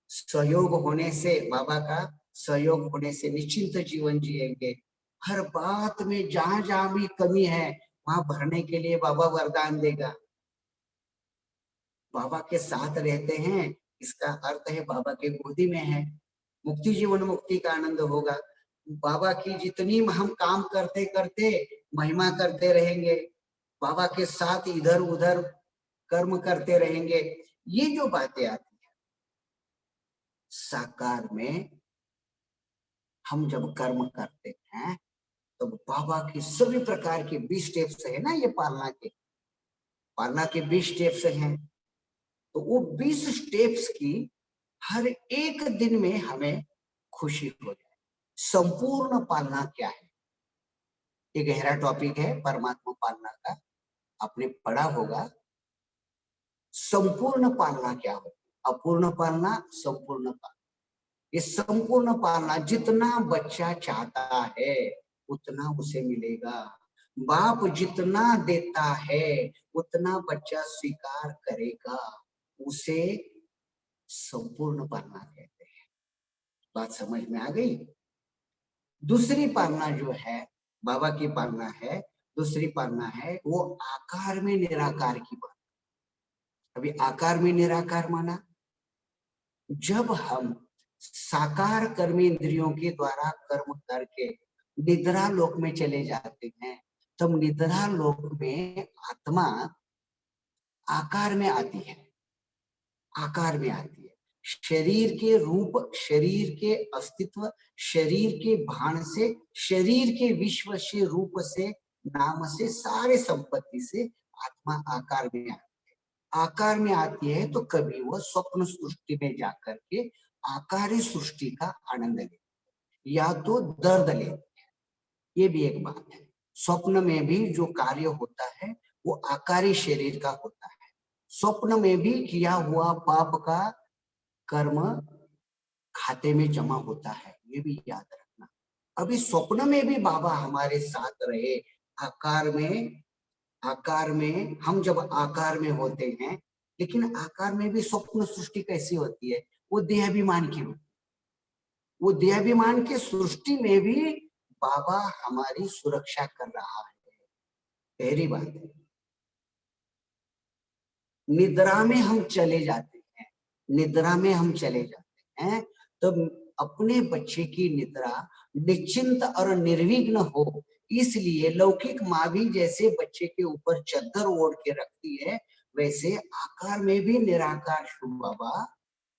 सहयोग होने से, बाबा का सहयोग होने से निश्चिंत जीवन जिएंगे। हर बात में जहां जहां भी कमी है वहां भरने के लिए बाबा वरदान देगा। बाबा के साथ रहते हैं, इसका अर्थ है बाबा के गोदी में है, मुक्ति जीवन मुक्ति का आनंद होगा। बाबा की जितनी हम काम करते करते महिमा करते रहेंगे, बाबा के साथ इधर उधर कर्म करते रहेंगे, ये जो बातें आती है साकार में, हम जब कर्म करते हैं तो बाबा की सभी प्रकार के 20 स्टेप्स है ना, ये पालना के 20 स्टेप्स हैं, तो वो 20 स्टेप्स की हर एक दिन में हमें खुशी हो जाए। संपूर्ण पालना क्या है, ये गहरा टॉपिक है परमात्मा पालना का, आपने पढ़ा होगा। संपूर्ण पालना क्या होती है, अपूर्ण पालना, संपूर्ण पालना। ये संपूर्ण पालना, जितना बच्चा चाहता है उतना उसे मिलेगा। बाप जितना देता है उतना बच्चा स्वीकार करेगा, उसे संपूर्ण पालना कहते हैं। बात समझ में आ गई। दूसरी पालना जो है बाबा की पालना है, दूसरी पालना है वो आकार में निराकार की पालना। अभी आकार में निराकार माना, जब हम साकार कर्मेंद्रियों के द्वारा कर्म करके निद्रा लोक में चले जाते हैं, तब निद्रा लोक में आत्मा आकार में आती है, आकार में आती है। शरीर के रूप, शरीर के अस्तित्व, शरीर के भान से, शरीर के विश्व से, रूप से, नाम से, सारे संपत्ति से आत्मा आकार में आती है। आकार में आती है तो कभी वो स्वप्न सृष्टि में जाकर के आकारी सृष्टि का आनंद लेती है, या तो दर्द लेती है। ये भी एक बात है, स्वप्न में भी जो कार्य होता है वो आकारी शरीर का होता है। स्वप्न में भी किया हुआ पाप का कर्म खाते में जमा होता है, ये भी याद रखना। अभी स्वप्न में भी बाबा हमारे साथ रहे, आकार में हम जब आकार में होते हैं, लेकिन आकार में भी स्वप्न सृष्टि कैसी होती है, वो देहाभिमान की होती है। वो देहाभिमान के सृष्टि में भी बाबा हमारी सुरक्षा कर रहा है, पहली बात है। निद्रा में हम चले जाते हैं, निद्रा में हम चले जाते हैं, तो अपने बच्चे की निद्रा निश्चिंत और निर्विघ्न हो, इसलिए लौकिक माँ भी जैसे बच्चे के ऊपर चद्दर ओढ़ के रखती है, वैसे आकार में भी निराकार शिव बाबा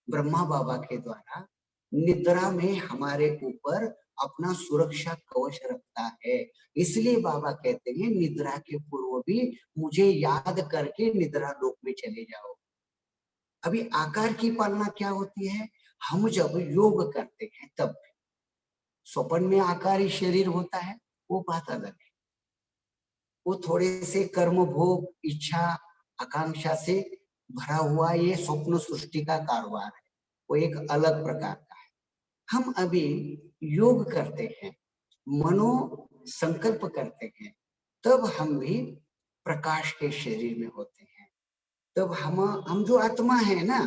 ब्रह्मा बाबा के द्वारा निद्रा में हमारे ऊपर अपना सुरक्षा कवच रखता है। इसलिए बाबा कहते हैं निद्रा के पूर्व भी मुझे याद करके निद्रा लोक में चले जाओ। अभी आकार की पालना क्या होती है, हम जब योग करते हैं तब स्वप्न में आकारी शरीर होता है, वो बात अलग है। वो थोड़े से कर्म भोग इच्छा आकांक्षा से भरा हुआ ये स्वप्न सृष्टि का कारोबार है, वो एक अलग प्रकार का है। हम अभी योग करते हैं, मनो संकल्प करते हैं, तब हम भी प्रकाश के शरीर में होते हैं। तब हम जो आत्मा है ना,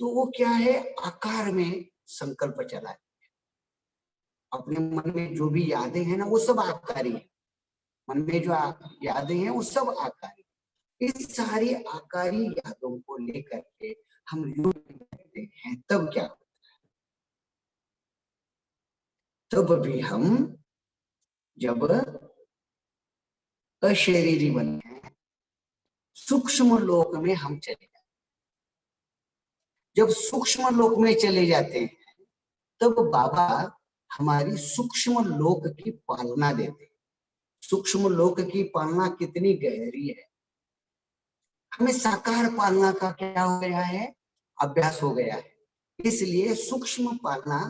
तो वो क्या है, आकार में संकल्प चलाते हैं। अपने मन में जो भी यादें हैं ना, वो सब आकारी है। मन में जो यादें हैं वो सब आकारी। इस सारी आकारी यादों को लेकर के हम योग करते हैं, तब क्या होता है, तब भी हम जब अशरीरी बनते हैं, सूक्ष्म लोक में हम चले जाते हैं। जब सूक्ष्म लोक में चले जाते हैं, तब बाबा हमारी सूक्ष्म लोक की पालना देते हैं। सूक्ष्म लोक की पालना कितनी गहरी है, हमें साकार पालना का क्या हो गया है, अभ्यास हो गया है। इसलिए सूक्ष्म पालना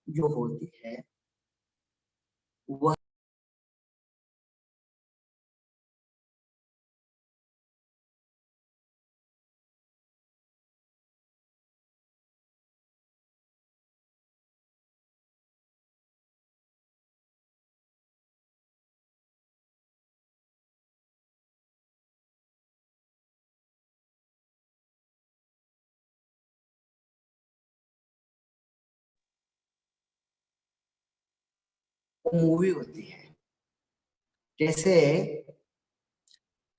जो होती है वह मूवी होती है। जैसे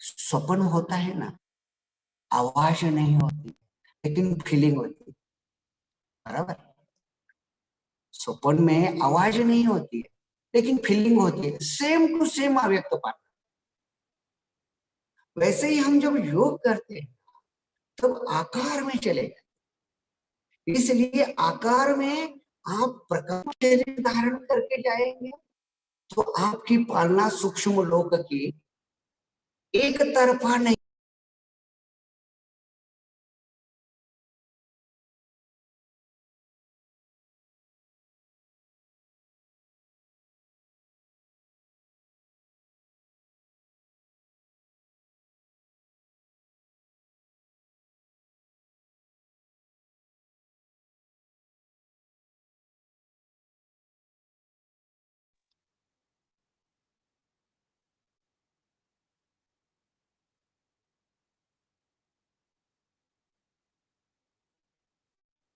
स्वप्न होता है ना, आवाज नहीं होती लेकिन फीलिंग होती है, बराबर। स्वप्न में आवाज नहीं होती है लेकिन फीलिंग होती है, सेम टू सेम अव्यक्त पाठ। वैसे ही हम जब योग करते हैं तब आकार में चले गए, इसलिए आकार में आप प्रकाश शरीर धारण करके जाएंगे तो आपकी पालना सूक्ष्म लोक की एक तरफा नहीं,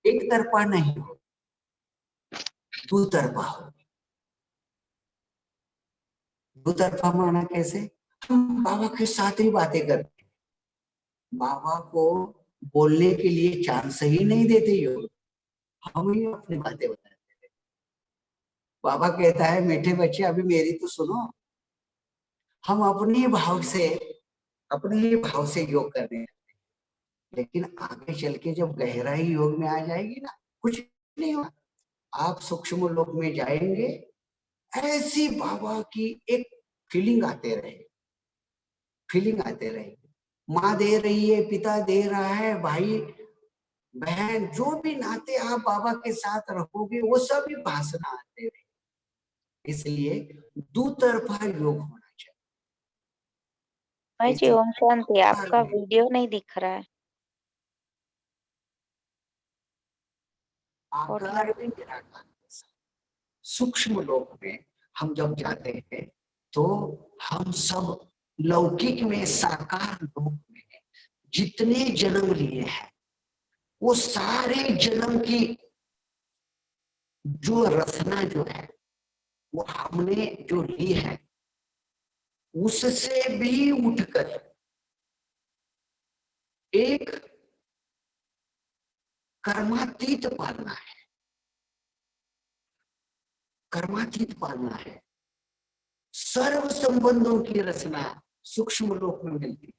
एक तरफा नहीं हो, दो तरफा हो। दो तरफा माना कैसे, हम बाबा के साथ ही बातें करते हैं, बाबा को बोलने के लिए चांस ही नहीं देते योग, हम ही अपनी बातें बताते हैं। बाबा कहता है मीठे बच्चे अभी मेरी तो सुनो, हम अपने भाव से अपने ही भाव से योग कर रहे हैं, लेकिन आगे चल के जब गहराई योग में आ जाएगी ना, कुछ नहीं होगा। आप सूक्ष्म लोक में जाएंगे, ऐसी बाबा की एक फीलिंग आते रहेगी, फीलिंग आते रहेगी। माँ दे रही है, पिता दे रहा है, भाई बहन जो भी नाते आप बाबा के साथ रखोगे वो सभी भाषण आते रहेंगे। इसलिए दो तरफा योग होना चाहिए। भाई जी ओम शांति, आपका वीडियो नहीं दिख रहा है। आकार में निराकार, सूक्ष्म लोक में हम जब जाते हैं तो हम सब लौकिक में साकार लोक में जितने जन्म लिए हैं वो सारे जन्म की जो रचना जो है वो हमने जो ली है उससे भी उठकर एक कर्मातीत पालना है, कर्मातीत पालना है। सर्व संबंधों की रचना सूक्ष्म लोक में मिलती है।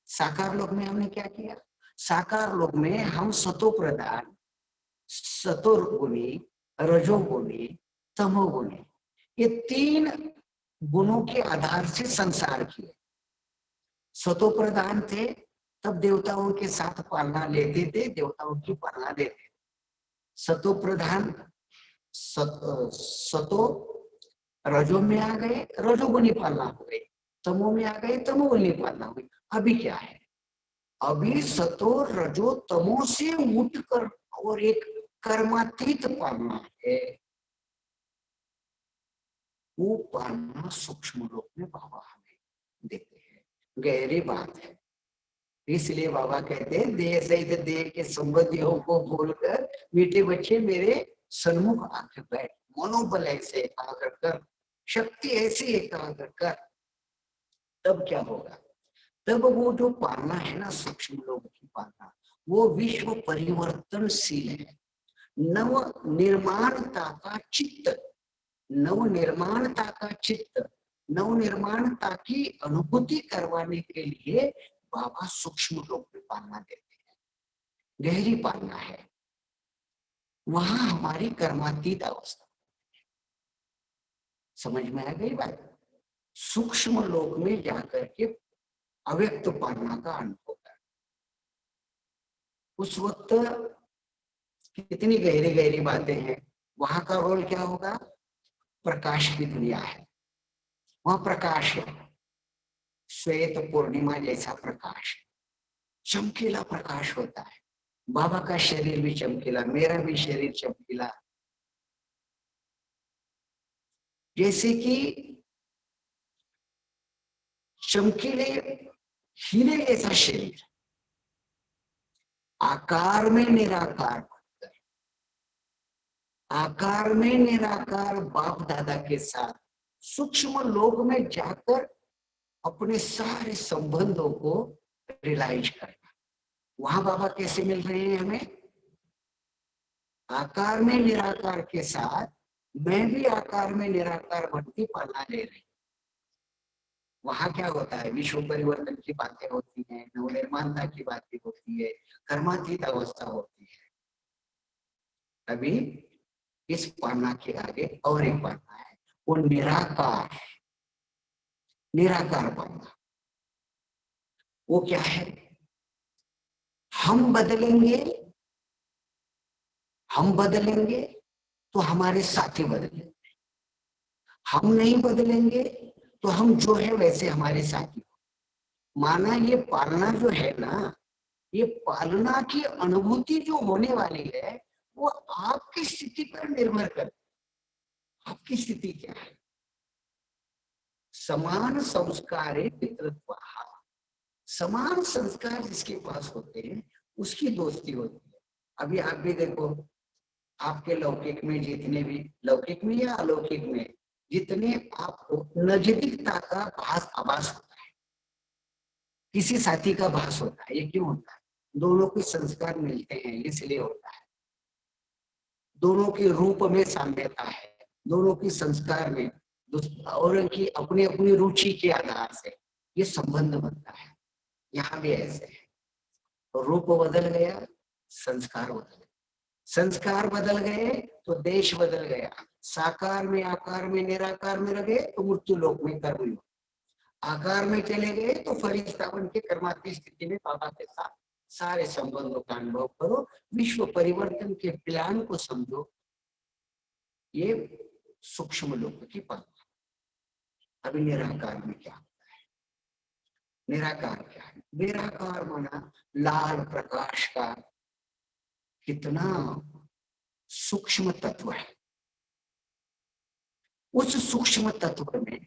साकार लोक में हमने क्या किया? साकार लोक में हम सतो प्रधान, सतोगुणी, रजोगुणी, तमोगुणी, ये 3 गुणों के आधार से संसार किए। सतो प्रधान थे तब देवताओं के साथ पालना लेते थे, देवताओं की पालना लेते। सतो प्रधान सतो रजो में आ गए, रजोगुणी पालना हो गई, तमो में आ गए, तमोगुणी पालना हुई। अभी क्या है? अभी सतो रजो तमो से उठकर और एक कर्मातीत पालना है। वो पालना सूक्ष्म लोक में बाबा हमें देते हैं। गहरी बात है। इसलिए बाबा कहते हैं देह सहित देह के संबंधियों को बोलकर मीठे बच्चे मेरे सन्मुख आकर बैठ, मनोबल ऐसे एकाग्र कर, शक्ति ऐसी एकाग्र कर। तब क्या होगा? तब वो जो पालना है ना, सूक्ष्म लोक की पालना, वो विश्व परिवर्तनशील है। नव निर्माणता का चित्त, नव निर्माणता का चित्त, नव निर्माणता की अनुभूति करवाने के लिए बाबा सूक्ष्म लोक में पालना देते हैं। गहरी पालना है, वहां हमारी कर्मातीत अवस्था। समझ में आ गई बात? सूक्ष्म लोक में जाकर के अव्यक्त पालना का अनुभव है। उस वक्त कितनी गहरी गहरी बातें हैं। वहां का रोल क्या होगा? प्रकाश की दुनिया है, वहां प्रकाश है, श्वेत पूर्णिमा जैसा प्रकाश है, चमकीला प्रकाश होता है। बाबा का शरीर भी चमकीला, मेरा भी शरीर चमकीला। जैसे कि चमकीले हीरे जैसा शरीर, आकार में निराकार, आकार में निराकार बाप दादा के साथ सूक्ष्म लोक में जाकर अपने सारे संबंधों को रियलाइज करना। वहां बाबा कैसे मिल रहे हैं हमें? आकार में निराकार के साथ मैं भी आकार में निराकार बनती पालना ले रही। वहां क्या होता है? विश्व परिवर्तन की बातें होती हैं, नवनिर्माणता की बातें होती है, कर्मातीत अवस्था होती है। अभी इस पालना के आगे और एक पालना है, वो निराकार, निराकार पालना। वो क्या है? हम बदलेंगे, हम बदलेंगे तो हमारे साथी बदलेंगे। हम नहीं बदलेंगे तो हम जो है वैसे हमारे साथी। माना ये पालना जो है ना, ये पालना की अनुभूति जो होने वाली है वो आपकी स्थिति पर निर्भर करती है। आपकी स्थिति क्या है? समान संस्कारे पितृत्वाः, समान संस्कार जिसके पास होते हैं उसकी दोस्ती होती है। अभी आप भी देखो, आपके लौकिक में जितने भी, लौकिक में या अलौकिक में, जितने आपको नजदीकता का आभास होता है, किसी साथी का भास होता है, ये क्यों होता है? दोनों के संस्कार मिलते हैं इसलिए होता है। दोनों के रूप में साम्यता है, दोनों की संस्कार में और उनकी अपनी अपनी रुचि के आधार से ये संबंध बनता है। यहाँ भी ऐसे है, रूप बदल गया, संस्कार बदल गया, संस्कार बदल गए तो देश बदल गया। साकार में आकार में निराकार में रहे तो मृत्यु लोक में कर्म, आकार में चले गए तो फरिश्ता बन के कर्मातीत स्थिति में बाबा के साथ सारे संबंधों का अनुभव करो, विश्व परिवर्तन के प्लान को समझो। ये सूक्ष्म लोक की पालना। अभी निराकार में क्या होता है? निराकार क्या है? निराकार माना लाल प्रकाश का कितना सूक्ष्म तत्व है। उस सूक्ष्म तत्व में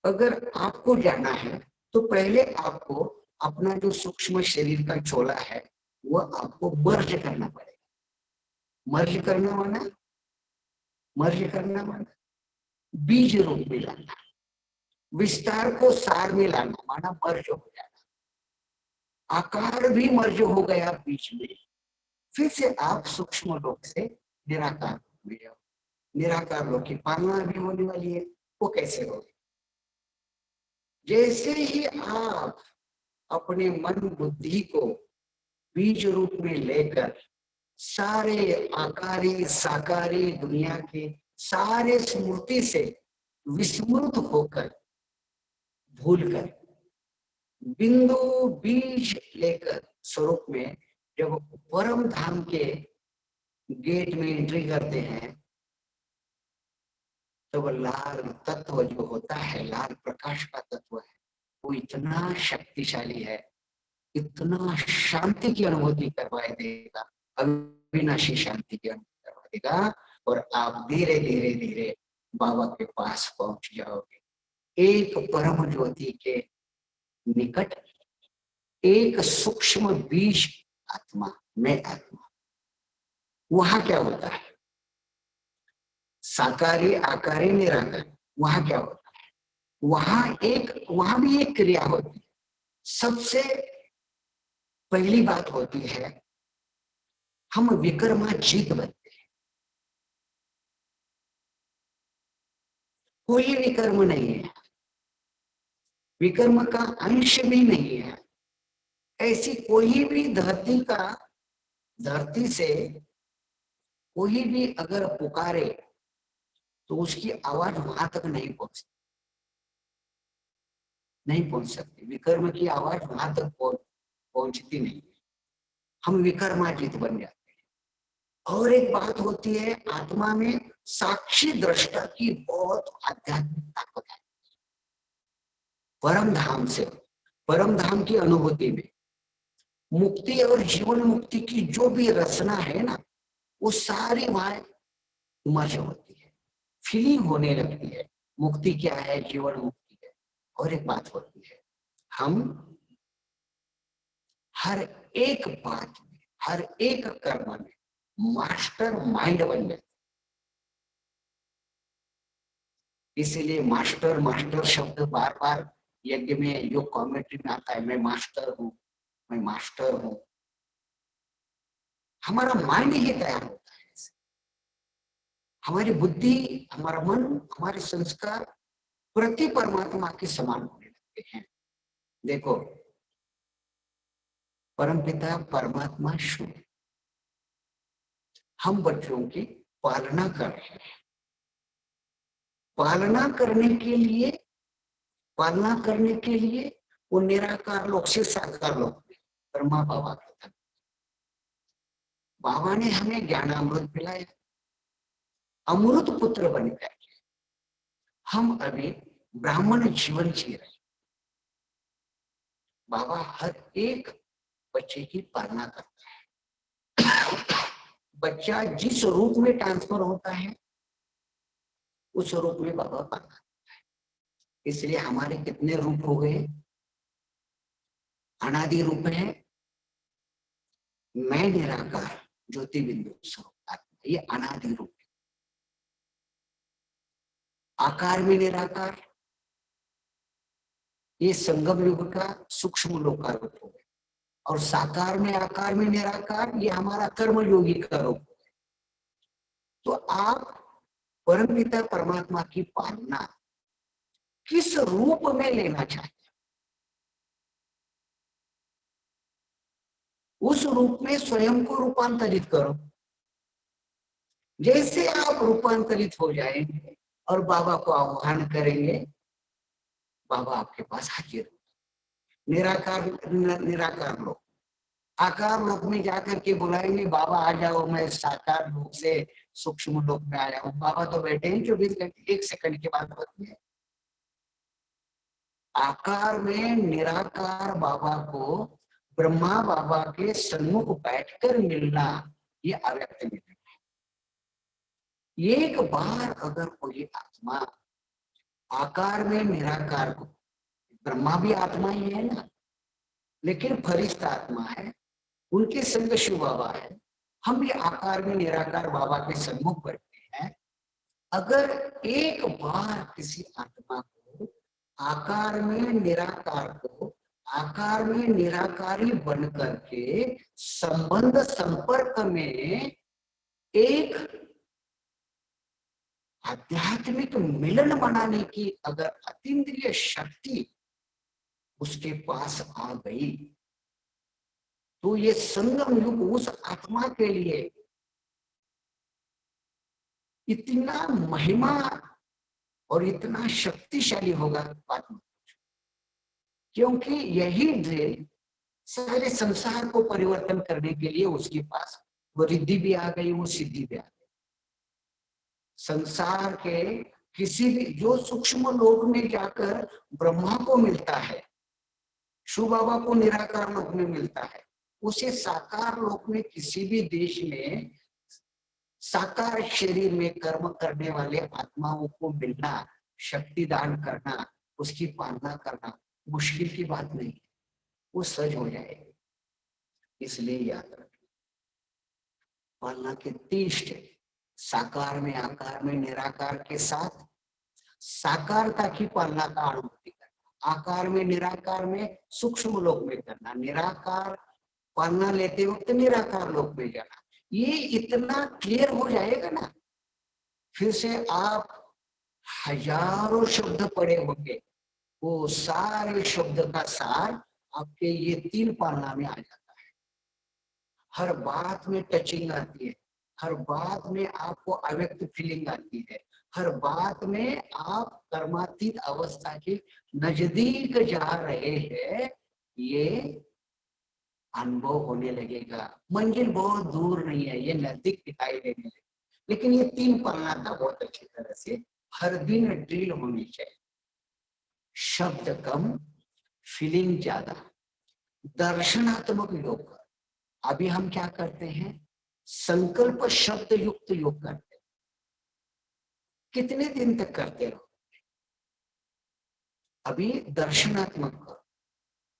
अगर आपको जाना है तो पहले आपको अपना जो सूक्ष्म शरीर का चोला है वो आपको मर्ज करना पड़ेगा। मर्ज करना माना, मर्ज करना माना बीज रूप में लाना, विस्तार को सार में लाना, माना मर्ज हो जाना। आकार भी मर्ज हो गया बीच में, फिर से आप सूक्ष्म लोक से निराकार में जाओ। निराकार लोक की पालना भी होने वाली है, वो कैसे होगी? जैसे ही आप अपने मन बुद्धि को बीज रूप में लेकर सारे आकारी साकारी दुनिया के सारे स्मृति से विस्मृत होकर, भूलकर, बिंदु बीज लेकर स्वरूप में जब परम धाम के गेट में एंट्री करते हैं, तब लाल तत्व जो होता है, लाल प्रकाश का तत्व है, वो इतना शक्तिशाली है, इतना शांति की अनुभूति करवाए देगा, अविनाशी शांति की अनुभूति करवा देगा, और आप धीरे धीरे धीरे बाबा के पास पहुंच जाओगे। एक परम ज्योति के निकट एक सूक्ष्म बीज आत्मा, मैं आत्मा, वहां क्या होता है? साकारी आकारी निराकार, वहां क्या होता है? वहां भी एक क्रिया होती है। सबसे पहली बात होती है, हम विकर्माजीत बनते हैं। कोई विकर्म नहीं है, विकर्म का अंश भी नहीं है। ऐसी कोई भी धरती से कोई भी अगर पुकारे तो उसकी आवाज वहां तक नहीं पहुंच सकती। विकर्म की आवाज वहां तक पहुंचती नहीं। हम विकर्माजीत बन जाते हैं। और एक बात होती है, आत्मा में साक्षी दृष्टा की बहुत आध्यात्मिक ताकत है। परम धाम से, परम धाम की अनुभूति में मुक्ति और जीवन मुक्ति की जो भी रचना है ना, वो सारी वहां मर्ज होती है, फीलिंग होने लगती है। मुक्ति क्या है, जीवन मुक्ति है। और एक बात होती है, हम हर एक बात में, हर एक कर्म में मास्टर माइंड बन जाते। इसीलिए मास्टर मास्टर शब्द बार बार यज्ञ में, जो कमेंट्री में आता है, मैं मास्टर हूं, मैं मास्टर हूं। हमारा माइंड ही तैयार होता है। हमारी बुद्धि, हमारा मन, हमारे संस्कार प्रति परमात्मा के समान होने लगते हैं। देखो, परमपिता परमात्मा शुभ, हम बच्चों की पालना कर रहे हैं। पालना करने के लिए वो निराकार लोक से साकार लोक में ब्रह्मा बाबा का था। बाबा ने हमें ज्ञानामृत पिलाया, अमृत पुत्र बनकर हम अभी ब्राह्मण जीवन जी रहे। बाबा हर एक बच्चे की पालना करता है। बच्चा जिस रूप में ट्रांसफर होता है, उस रूप में बाबा पालना करता है। इसलिए हमारे कितने रूप हो गए? अनादि रूप है, मैं निराकार ज्योति बिंदु स्वरूप आत्मा, ये अनादि रूप है। आकार में निराकार, ये संगम युग का सूक्ष्म लोक का रूप हो गया। और साकार में आकार में निराकार, ये हमारा कर्म योगी का रूप हो गया। तो आप परमपिता परमात्मा की पालना किस रूप में लेना चाहते, उस रूप में स्वयं को रूपांतरित करो। जैसे आप रूपांतरित हो जाएंगे और बाबा को आह्वान करेंगे, बाबा आपके पास हाजिर। निराकार लोक, आकार लोक में जाकर के बुलाएंगे, बाबा आ जाओ, मैं साकार लोक से सूक्ष्म लोक में आया हूँ। बाबा तो बैठे हैं 24 घंटे, 1 सेकंड की बात होती है। आकार में निराकार बाबा को ब्रह्मा बाबा के सन्मुख बैठकर मिलना, ये अव्यक्त मिलना है। एक बार अगर कोई आत्मा आकार में निराकार को, ब्रह्मा भी आत्मा ही है ना, लेकिन फरिश्ता आत्मा है, उनके संग शिव बाबा है, हम भी आकार में निराकार बाबा के सन्मुख बैठते हैं। अगर एक बार किसी आत्मा को आकार में निराकार को आकार में निराकारी बन करके संबंध संपर्क में एक आध्यात्मिक मिलन बनाने की अगर अतीन्द्रिय शक्ति उसके पास आ गई तो ये संगम युग उस आत्मा के लिए इतना महिमा और इतना शक्तिशाली होगा बात मत पूछो। क्योंकि यही ड्रिल सारे संसार को परिवर्तन करने के लिए उसके पास वो रिद्धि भी आ गई, वो सिद्धि भी आ गई। संसार के किसी भी जो सूक्ष्म लोक में जाकर ब्रह्मा को मिलता है, शिव बाबा को निराकार लोक में मिलता है, उसे साकार लोक में किसी भी देश में साकार शरीर में कर्म करने वाले आत्माओं को मिलना, शक्ति दान करना, उसकी पालना करना मुश्किल की बात नहीं है, वो सहज हो जाएगा। इसलिए याद रखें, पालना के 3 स्टेप, साकार में, आकार में, निराकार के साथ साकारता की पालना का अनुभूति करना, आकार में निराकार में सूक्ष्म लोक में करना, निराकार पालना लेते वक्त निराकार लोक में जाना। ये इतना क्लियर हो जाएगा ना, फिर से आप हजारों शब्द पढ़े होंगे, वो सारे शब्द का सार आपके ये 3 पालना में आ जाता है। हर बात में टचिंग आती है, हर बात में आपको अव्यक्त फीलिंग आती है, हर बात में आप कर्मातीत अवस्था के नजदीक जा रहे हैं, ये अनुभव होने लगेगा। मंजिल बहुत दूर नहीं है, ये नजदीक दिखाई देने लगेगा। लेकिन ये 3 पालना का बहुत अच्छी तरह से हर दिन ड्रिल होनी चाहिए। शब्द कम, फीलिंग ज्यादा, दर्शनात्मक योग। अभी हम क्या करते हैं, संकल्प शब्द युक्त योग करते हैं। कितने दिन तक करते रहो? अभी दर्शनात्मक करो।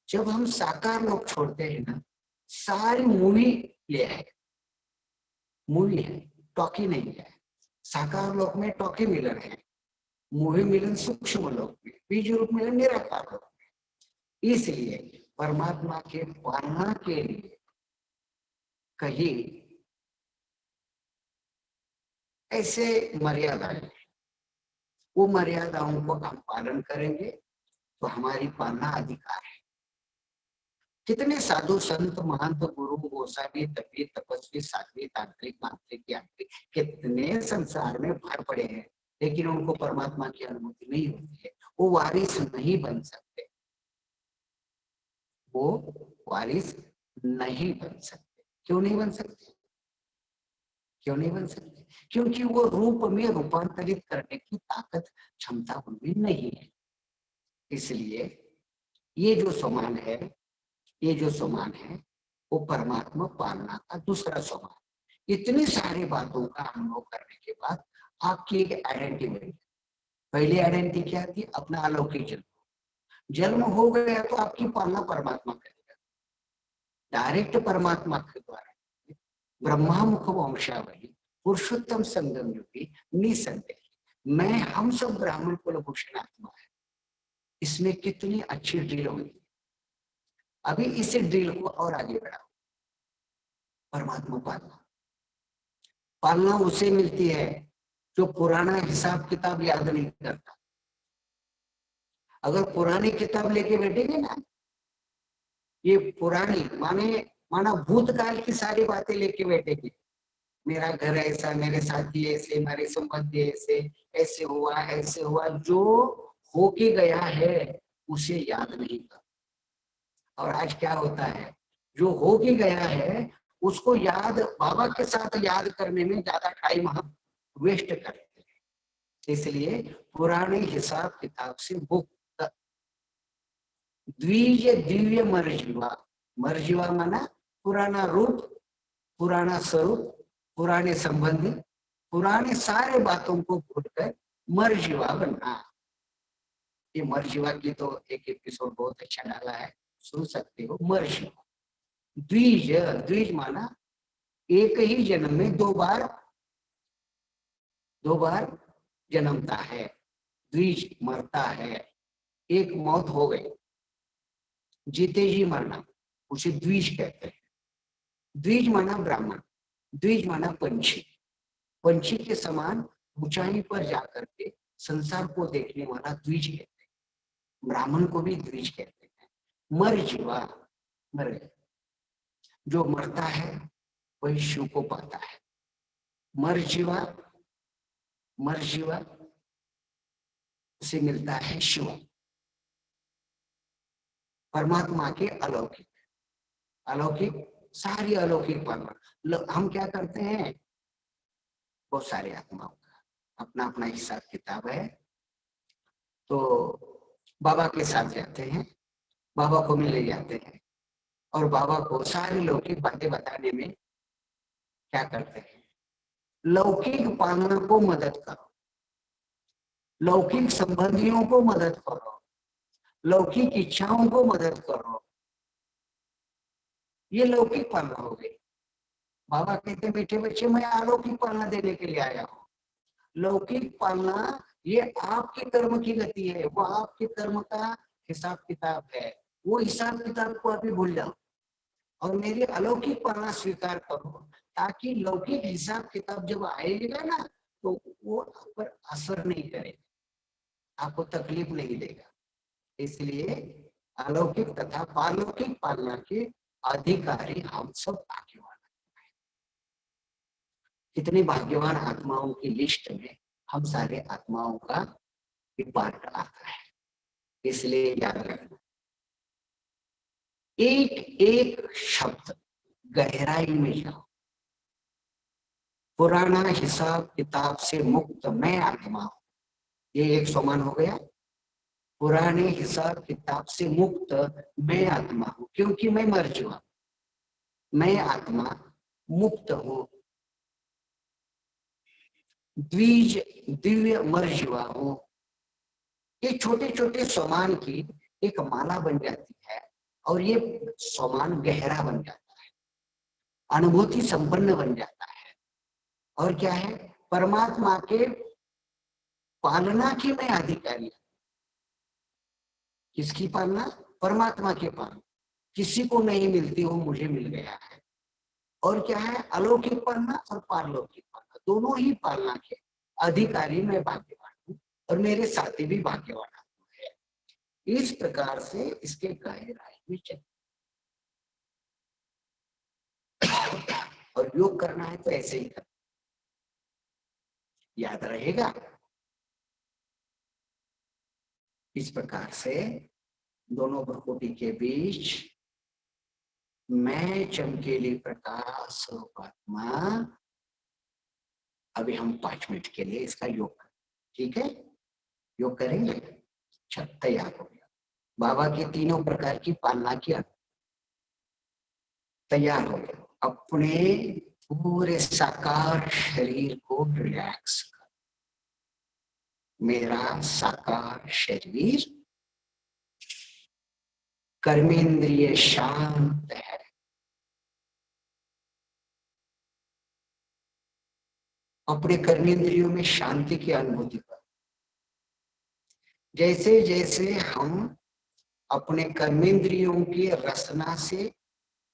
जब हम साकार लोग छोड़ते हैं ना, सारी मूवी ले आए, मूवी है, टॉकी नहीं है। साकार लोक में टॉकी मिलन है, मूवी मिलन सूक्ष्म लोक में, बीज रूप मिलन निराकार लोक में। इसलिए परमात्मा के पालना के लिए कहीं ऐसे मर्यादाएं, वो मर्यादाओं को हम पालन करेंगे तो हमारी पालना अधिकार है। कितने साधु संत महंत गुरु गोसावी तपी तपस्वी साध्वी तांत्रिक मांत्रिक यांत्रिक कितने संसार में भर पड़े हैं, लेकिन उनको परमात्मा की अनुभूति नहीं होती है। वो वारिस नहीं बन सकते, वो वारिस नहीं बन सकते। क्यों नहीं बन सकते? क्यों नहीं बन सकते? क्योंकि वो रूप में रूपांतरित करने की ताकत क्षमता उनमें नहीं है। इसलिए ये जो समान है, ये जो समान है वो परमात्मा पालना का दूसरा समान। इतनी सारी बातों का अनुभव करने के बाद आपकी एक आइडेंटिटी बनी। पहली आइडेंटिटी क्या थी? अपना अलौकिक जन्म। जन्म हो गया तो आपकी पालना परमात्मा करेगा, डायरेक्ट परमात्मा के द्वारा। ब्रह्मा मुख वंशावली पुरुषोत्तम संगम युगी निसंदेह, मैं हम सब ब्राह्मण कुलभूषण आत्मा है। इसमें कितनी अच्छी ड्रिल हुई। अभी इस ड्रिल को और आगे बढ़ाओ। परमात्मा पालना, पालना उसे मिलती है जो पुराना हिसाब किताब याद नहीं करता। अगर पुरानी किताब लेके बैठेंगे ना, ये पुरानी माना भूतकाल की सारी बातें लेके बैठेंगे, मेरा घर ऐसा, मेरे साथी ऐसे, मेरे संबंधी ऐसे, ऐसे हुआ, जो होके गया है उसे याद नहीं कर। और आज क्या होता है, जो हो के गया है उसको याद, बाबा के साथ याद करने में ज्यादा टाइम हम वेस्ट करते हैं। इसलिए पुराने हिसाब किताब से मुक्त, द्विज दिव्य मरजीवा। मरजीवा माना पुराना रूप, पुराना स्वरूप, पुराने संबंधी, पुराने सारे बातों को भूलकर मरजीवा बनना। ये मरजीवा की तो एक एपिसोड बहुत अच्छा डाला है, सुन सकते हो। मरजीवा, द्विज, द्विज माना एक ही जन्म में 2 बार जन्मता है। द्विज मरता है, एक मौत हो गई, जीते जी मरना, उसे द्विज कहते हैं। द्विज माना ब्राह्मण, द्विज माना पंछी, पंछी के समान ऊंचाई पर जाकर के संसार को देखने वाला द्विज कहते हैं। ब्राह्मण को भी द्विज कहते हैं। मर जीवा, मर गया, जो मरता है वही शिव को पाता है। मर जीवा, मर जीवा उसे मिलता है शिव, परमात्मा के अलौकिक, अलौकिक सारी अलौकिक परमात्मा। हम क्या करते हैं, बहुत सारे आत्माओं का अपना अपना हिसाब किताब है। तो बाबा के साथ जाते हैं, बाबा को मिलने जाते हैं और बाबा को सारी लौकिक बातें बताने में क्या करते हैं, लौकिक पालना को मदद करो, लौकिक संबंधियों को मदद करो, लौकिक इच्छाओं को मदद करो, ये लौकिक पालना हो गई। बाबा कहते मीठे बच्चे मैं अलौकिक पालना देने के लिए आया हूँ। लौकिक पालना ये आपके कर्म की गति है, वो आपके कर्म का हिसाब किताब है, वो हिसाब किताब को अभी भूल जाओ और मेरी अलौकिक पालना स्वीकार करो, ताकि लौकिक हिसाब किताब जब आएगा ना तो वो आप पर असर नहीं करेगा, आपको तकलीफ नहीं देगा। इसलिए अलौकिक तथा पालौकिक पालना के अधिकारी हम सब भाग्यवान। कितने भाग्यवान आत्माओं की लिस्ट में हम सारे आत्माओं का भी पार्ट आता है। इसलिए याद रखना, एक एक शब्द गहराई में जाओ। पुराना हिसाब किताब से मुक्त मैं आत्मा हूं, ये एक सोमान हो गया। पुराने हिसाब किताब से मुक्त मैं आत्मा हूं, क्योंकि मैं मर चुका, मैं आत्मा मुक्त हूं। द्विज दिव्य मर जुआ हूं। ये छोटे छोटे सोमान की एक माला बन जाती है और ये सोमान गहरा बन जाता है, अनुभूति संपन्न बन जाता है। और क्या है, परमात्मा के पालना की मैं अधिकारी। किसकी पालना, परमात्मा के पालना, किसी को नहीं मिलती वो मुझे मिल गया है। और क्या है, अलौकिक पालना और पारलौकिक पालना, दोनों ही पालना के अधिकारी मैं भाग्यवान हूँ और मेरे साथी भी भाग्यवान है। इस प्रकार से इसके गहराई में चले और योग करना है तो ऐसे ही करना, याद रहेगा। इस प्रकार से दोनों भ्रुकुटी के बीच मैं चमकीली प्रकाश स्वरूप आत्मा। अभी हम 5 मिनट के लिए इसका योग करें, ठीक है? योग करेंगे, अच्छा तैयार हो गया। बाबा की तीनों प्रकार की पालना किया, तैयार हो गया। अपने पूरे साकार शरीर को रिलैक्स कर। मेरा साकार शरीर कर्मेंद्रिय शांत है। अपने कर्मेंद्रियों में शांति की अनुभूति कर। जैसे जैसे हम अपने कर्मेंद्रियों की रचना से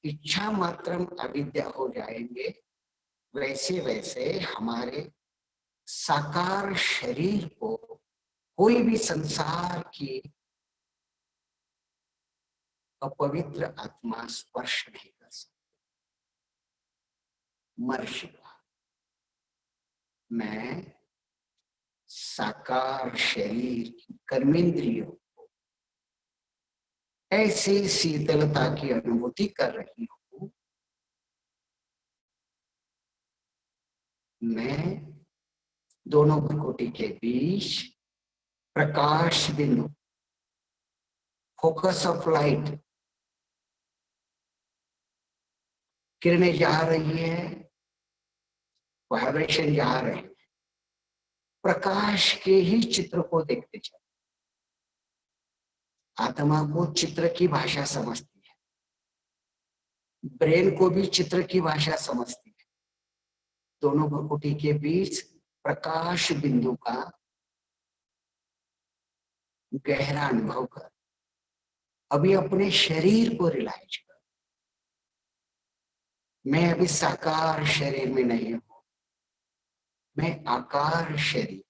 इच्छा मात्रम अविद्या हो जाएंगे, वैसे वैसे हमारे साकार शरीर को कोई भी संसार की अपवित्र आत्मा स्पर्श नहीं कर सकती। मर्शिका, मैं साकार शरीर की कर्मेंद्रियों को ऐसे शीतलता की अनुभूति कर रही हूं। मैं दोनों भ्रुकुटी के बीच प्रकाश बिंदु, फोकस ऑफ लाइट, किरणें जा रही है, वाइब्रेशन जा रहे हैं, प्रकाश के ही चित्र को देखते चले। आत्मा को चित्र की भाषा समझती है, ब्रेन को भी चित्र की भाषा समझती है। दोनों भ्रुकुटी के बीच प्रकाश बिंदु का गहरा अनुभव कर। अभी अपने शरीर को रियलाइज करो। मैं अभी साकार शरीर में नहीं हूं, मैं आकार शरीर।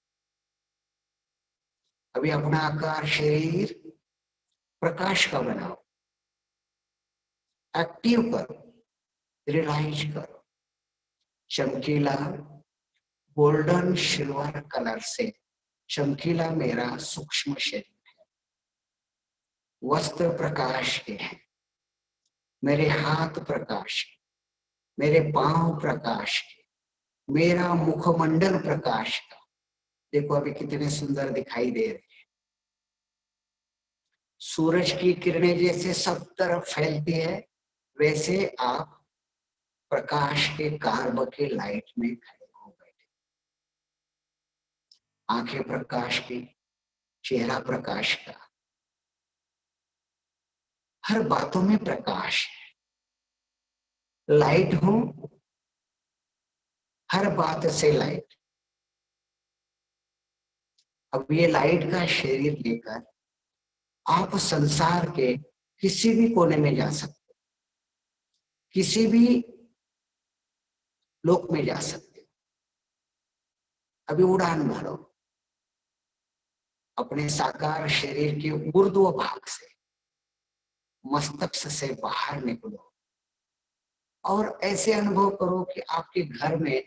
अभी अपना आकार शरीर प्रकाश का बनाओ, एक्टिव करो, रियलाइज करो। चमकीला गोल्डन सिल्वर कलर से चमकीला मेरा सूक्ष्म शरीर है। वस्त्र प्रकाश के हैं, मेरे हाथ प्रकाश के, मेरे पांव प्रकाश के, मेरा मुखमंडल प्रकाश का। देखो अभी कितने सुंदर दिखाई दे रहे हैं। सूरज की किरणें जैसे सब तरफ फैलती है, वैसे आप प्रकाश के कार्ब के लाइट में खड़े हो बैठे। आंखें प्रकाश की, चेहरा प्रकाश का, हर बातों में प्रकाश है। लाइट हूं, हर बात से लाइट। अब ये लाइट का शरीर लेकर आप संसार के किसी भी कोने में जा सकते, किसी भी लोक में जा सकते। अभी उड़ान भरो अपने साकार शरीर के ऊर्ध्व भाग से, मस्तक से बाहर निकलो और ऐसे अनुभव करो कि आपके घर में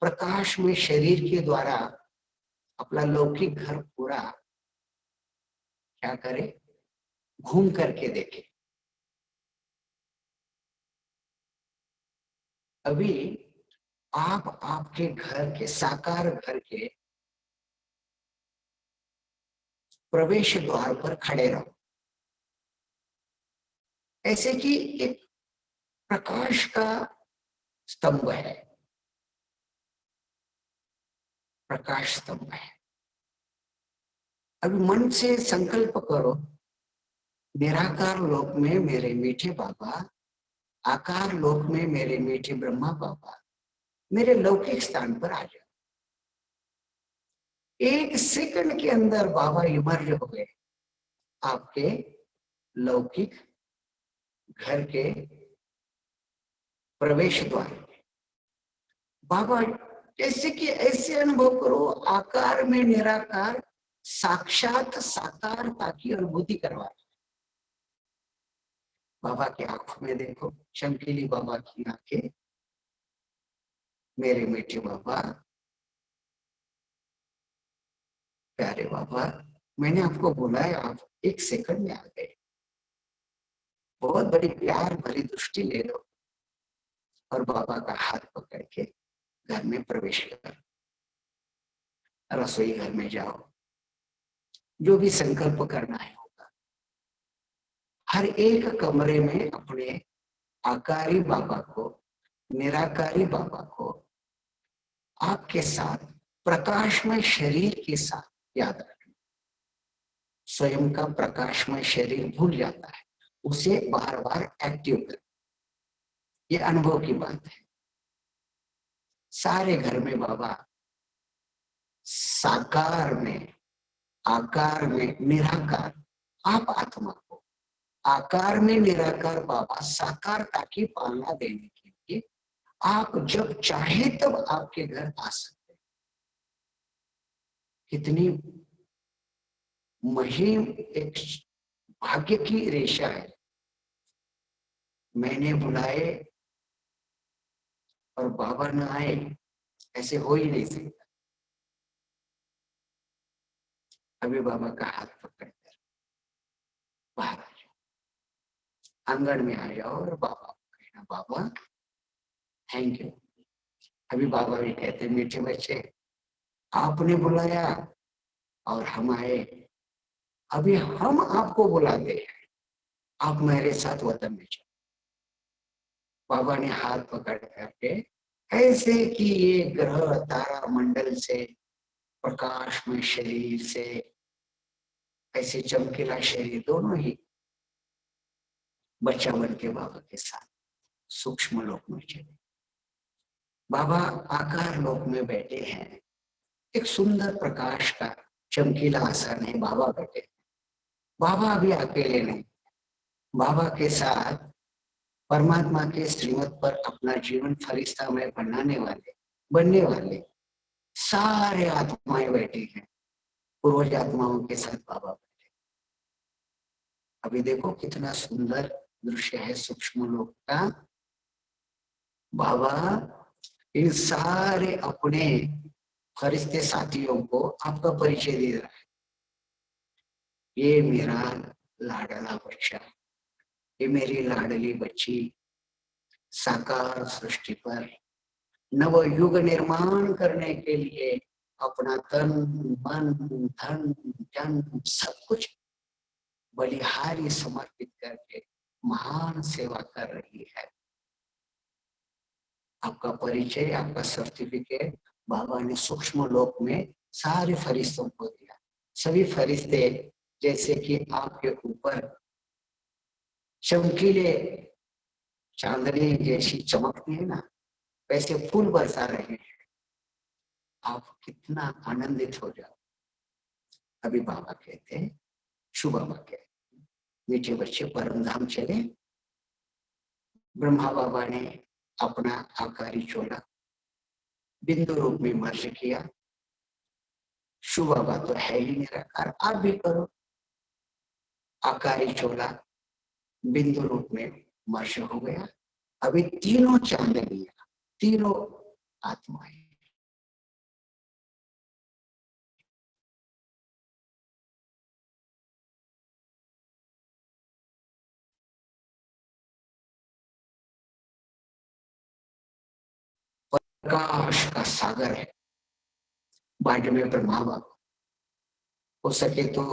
प्रकाश में शरीर के द्वारा अपना लौकिक घर पूरा क्या करे, घूम करके देखे। अभी आप आपके घर के, साकार घर के प्रवेश द्वार पर खड़े रहो, ऐसे कि एक प्रकाश का स्तंभ है, प्रकाश स्तंभ है। अभी मन से संकल्प करो, निराकार लोक में मेरे मीठे बाबा, आकार लोक में मेरे मीठे ब्रह्मा बाबा, मेरे लौकिक स्थान पर आ जाओ। एक सेकंड के अंदर बाबा इमर्ज हो गए आपके लौकिक घर के प्रवेश द्वार में। बाबा जैसे कि ऐसे अनुभव करो, आकार में निराकार साक्षात साकारता की अनुभूति करवा। बाबा की आंखों में देखो, चमकीली बाबा की आंखें, मेरे मीठे बाबा, प्यारे बाबा, मैंने आपको बुलाया, आप एक सेकंड में आ गए। बहुत बड़ी प्यार भरी दृष्टि ले लो और बाबा का हाथ पकड़ के घर में प्रवेश कर, रसोई घर में जाओ, जो भी संकल्प करना है होगा। हर एक कमरे में अपने आकारी बाबा को, निराकारी बाबा को आपके साथ प्रकाशमय शरीर के साथ याद रखना। स्वयं का प्रकाशमय शरीर भूल जाता है, उसे बार बार एक्टिव कर। ये अनुभव की बात है। सारे घर में बाबा साकार में, आकार में निराकार, आप आत्मा को आकार में निराकार बाबा साकारता की पालना देने के लिए आप जब चाहे तब आपके घर आ सकते हैं। कितनी महीन एक भाग्य की रेशा है। मैंने बुलाए और बाबा न आए, ऐसे हो ही नहीं सकता। अभी बाबा का हाथ पकड़कर बाहर आ जाओ, आंगन में आ जाओ और बाबा को कहना, बाबा थैंक यू। अभी बाबा भी कहते, मीठे बच्चे, आपने बुलाया और हम आए, अभी हम आपको बुलाते हैं, आप मेरे साथ वतन में चलो। बाबा ने हाथ पकड़ करके ऐसे कि ये ग्रह तारा मंडल से, प्रकाश में शरीर से, ऐसे चमकीला शरीर दोनों ही बच्चा बन के बाबा के साथ सूक्ष्म लोक में चले। बाबा आकार लोक में बैठे हैं, एक सुंदर प्रकाश का चमकीला आसन है, बाबा बैठे। बाबा अभी अकेले नहीं, बाबा के साथ परमात्मा के श्रीमत पर अपना जीवन फरिश्ता में बनने वाले सारे आत्माएं बैठी हैं, पूर्वज आत्माओं के साथ बाबा बैठे। अभी देखो कितना सुंदर दृश्य है सूक्ष्म लोक का। बाबा इन सारे अपने फरिश्ते साथियों को आपका परिचय दे रहा है। ये मेरा लाडला बच्चा, ये मेरी लाडली बच्ची साकार सृष्टि पर नव युग निर्माण करने के लिए अपना तन मन धन जन सब कुछ बलिहारी समर्पित करके महान सेवा कर रही है। आपका परिचय, आपका सर्टिफिकेट बाबा ने सूक्ष्म लोक में सारे फरिश्तों को दिया। सभी फरिश्ते जैसे कि आपके ऊपर चमकीले चांदनी जैसी चमकती है ना, वैसे फूल बरसा रहे हैं। आप कितना आनंदित हो जाओ। अभी बाबा कहते हैं, शु बाबा कहते हैं, मीठे बच्चे परम धाम चले। ब्रह्मा बाबा ने अपना आकारी चोला बिंदु रूप में मर्ज किया। शु बाबा तो है ही निराकार, आप भी करो। आकारी चोला बिंदु रूप में मर्ज हो गया। अभी तीनों चांदनियां, तीनों आत्माएं प्रकाश का सागर है। बाद में ब्रह्मा बाबा हो सके तो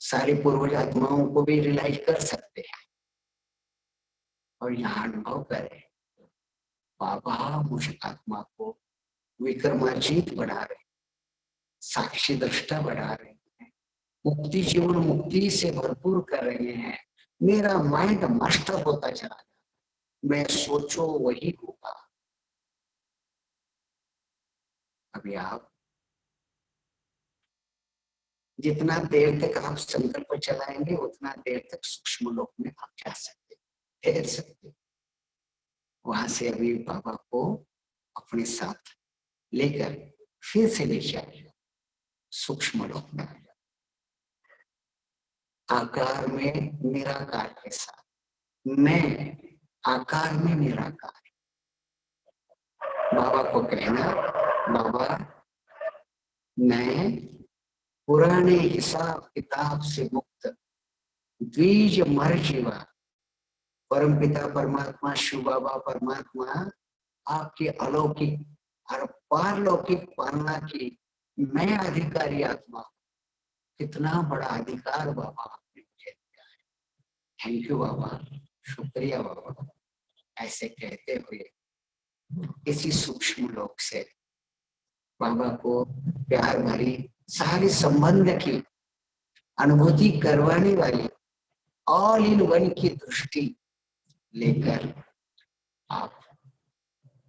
सारी पूर्वज आत्माओं को भी रियलाइज कर सकते हैं और यहाँ अनुभव करें, बाबा मुझ आत्मा को विक्रमाजीत बना रहे, साक्षी दृष्टा बना रहे हैं, मुक्ति जीवन मुक्ति से भरपूर कर रहे हैं। मेरा माइंड मास्टर होता चला गया, मैं सोचो वही होगा। अभी आप जितना देर तक आप संकल्प चलाएंगे उतना देर तक सूक्ष्म लोक में आप जा सकते, ठहर सकते। वहां से अभी बाबा को अपने साथ लेकर फिर से ले जाइए सूक्ष्म लोक में। आकार में निराकार के साथ, मैं आकार में निराकार। बाबा को कहना, बाबा मैं पुराने हिसाब किताब से मुक्त द्विज मर जीवा परम पिता परमात्मा शिव बाबा परमात्मा आपकी अलौकिक और पारलौकिक पालना की मैं अधिकारी आत्मा। कितना बड़ा अधिकार बाबा आपने मुझे दिया है। थैंक यू बाबा, शुक्रिया बाबा। ऐसे कहते हुए इसी सूक्ष्म लोक से बाबा को प्यार भरी सारे संबंध की अनुभूति करवाने वाली ऑल इन वन की दृष्टि लेकर आप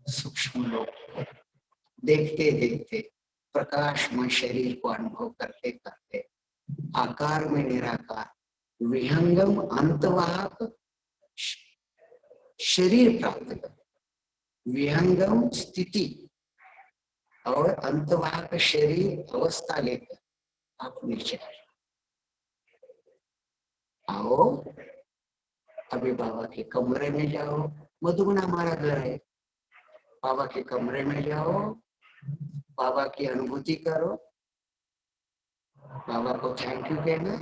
सूक्ष्म लोक को देखते देखते प्रकाशमय शरीर को अनुभव करते करते आकार में निराकार विहंगम अंतवाहक शरीर प्राप्त कर, विहंगम स्थिति और अंतवाहक शरीर अवस्था लेकर आप नीचे आओ। अभी बाबा के कमरे में जाओ, मधुबन हमारा घर है। बाबा के कमरे में जाओ, बाबा की अनुभूति करो, बाबा को थैंक यू कहना।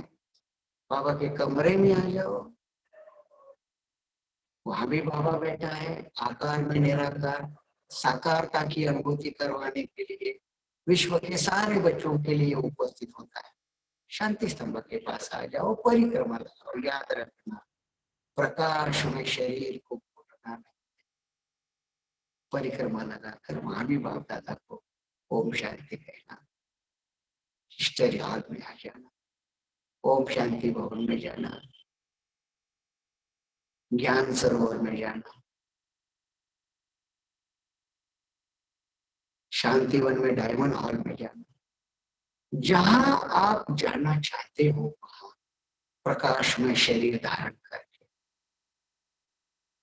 बाबा के कमरे में आ जाओ, वहां भी बाबा बैठा है आकार में निराकार, साकारता की अनुभूति करवाने के लिए विश्व के सारे बच्चों के लिए उपस्थित होता है। शांति स्तंभ के पास आ जाओ, परिक्रमा लगाओ। याद रखना, प्रकाश में शरीर को घुटना नहीं, परिक्रमा लगाकर वहां भी बाप दादा को ओम शांति कहना। हिस्टरी हॉल में आ जाना, ओम शांति भवन में जाना, ज्ञान सरोवर में जाना, शांतिवन में डायमंड हॉल में जाना, जहां आप जाना चाहते हो वहां प्रकाश में शरीर धारण करके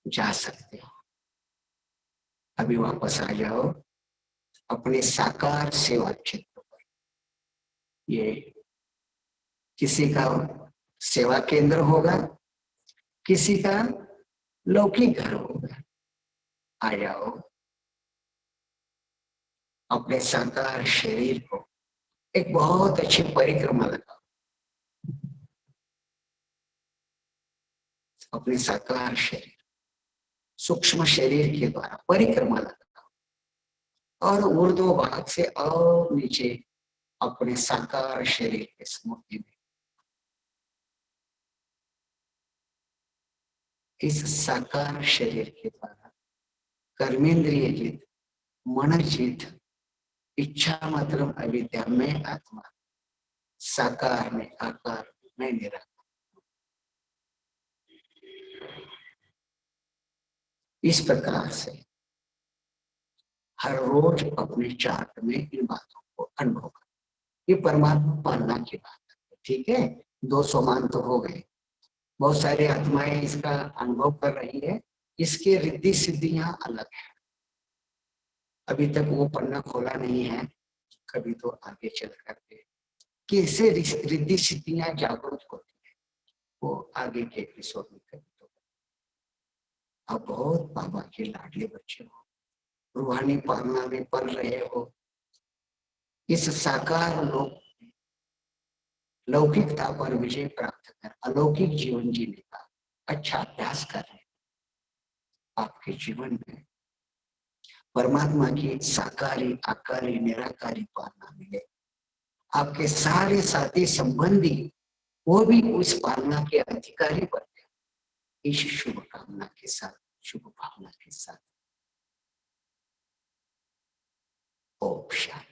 जा सकते हो। अभी वापस आ जाओ अपने साकार सेवा क्षेत्र पर। ये किसी का सेवा केंद्र होगा, किसी का लौकिक घर होगा। आ जाओ अपने साकार शरीर को एक बहुत अच्छी परिक्रमा लगाओ। अपने साकार शरीर सूक्ष्म शरीर के द्वारा परिक्रमा लगाओ और ऊर्ध्व भाग से और नीचे अपने साकार शरीर के स्मृति में इस साकार शरीर के द्वारा कर्मेंद्रिय जित, मन जित, इच्छा मतलब अविद्या में आत्मा, साकार में आकार में निराकार। इस प्रकार से हर रोज अपने चार्ट में इन बातों को अनुभव कर। ये परमात्मा पालना की बात है, ठीक है। 200 मान तो हो गए, बहुत सारी आत्माएं इसका अनुभव कर रही है। इसके रिद्धि सिद्धियां अलग है, अभी तक वो पन्ना खोला नहीं है, कभी तो आगे चल करके कैसे रिद्धि सिद्धियां जागरूक होती है वो आगे के एपिसोड में कभी तो। अब बहुत बाबा के लाडले बच्चे हो, रूहानी पालना में पल रहे हो, इस साकार लौकिकता पर विजय प्राप्त कर अलौकिक जीवन जीने का अच्छा अभ्यास कर रहे। आपके जीवन में परमात्मा की साकारी, आकारी, निराकारी पालना मिले। आपके सारे साथी संबंधी वो भी उस पालना के अधिकारी बनते। इस शुभ कामना के साथ, शुभ भावना के साथ ओम शांति।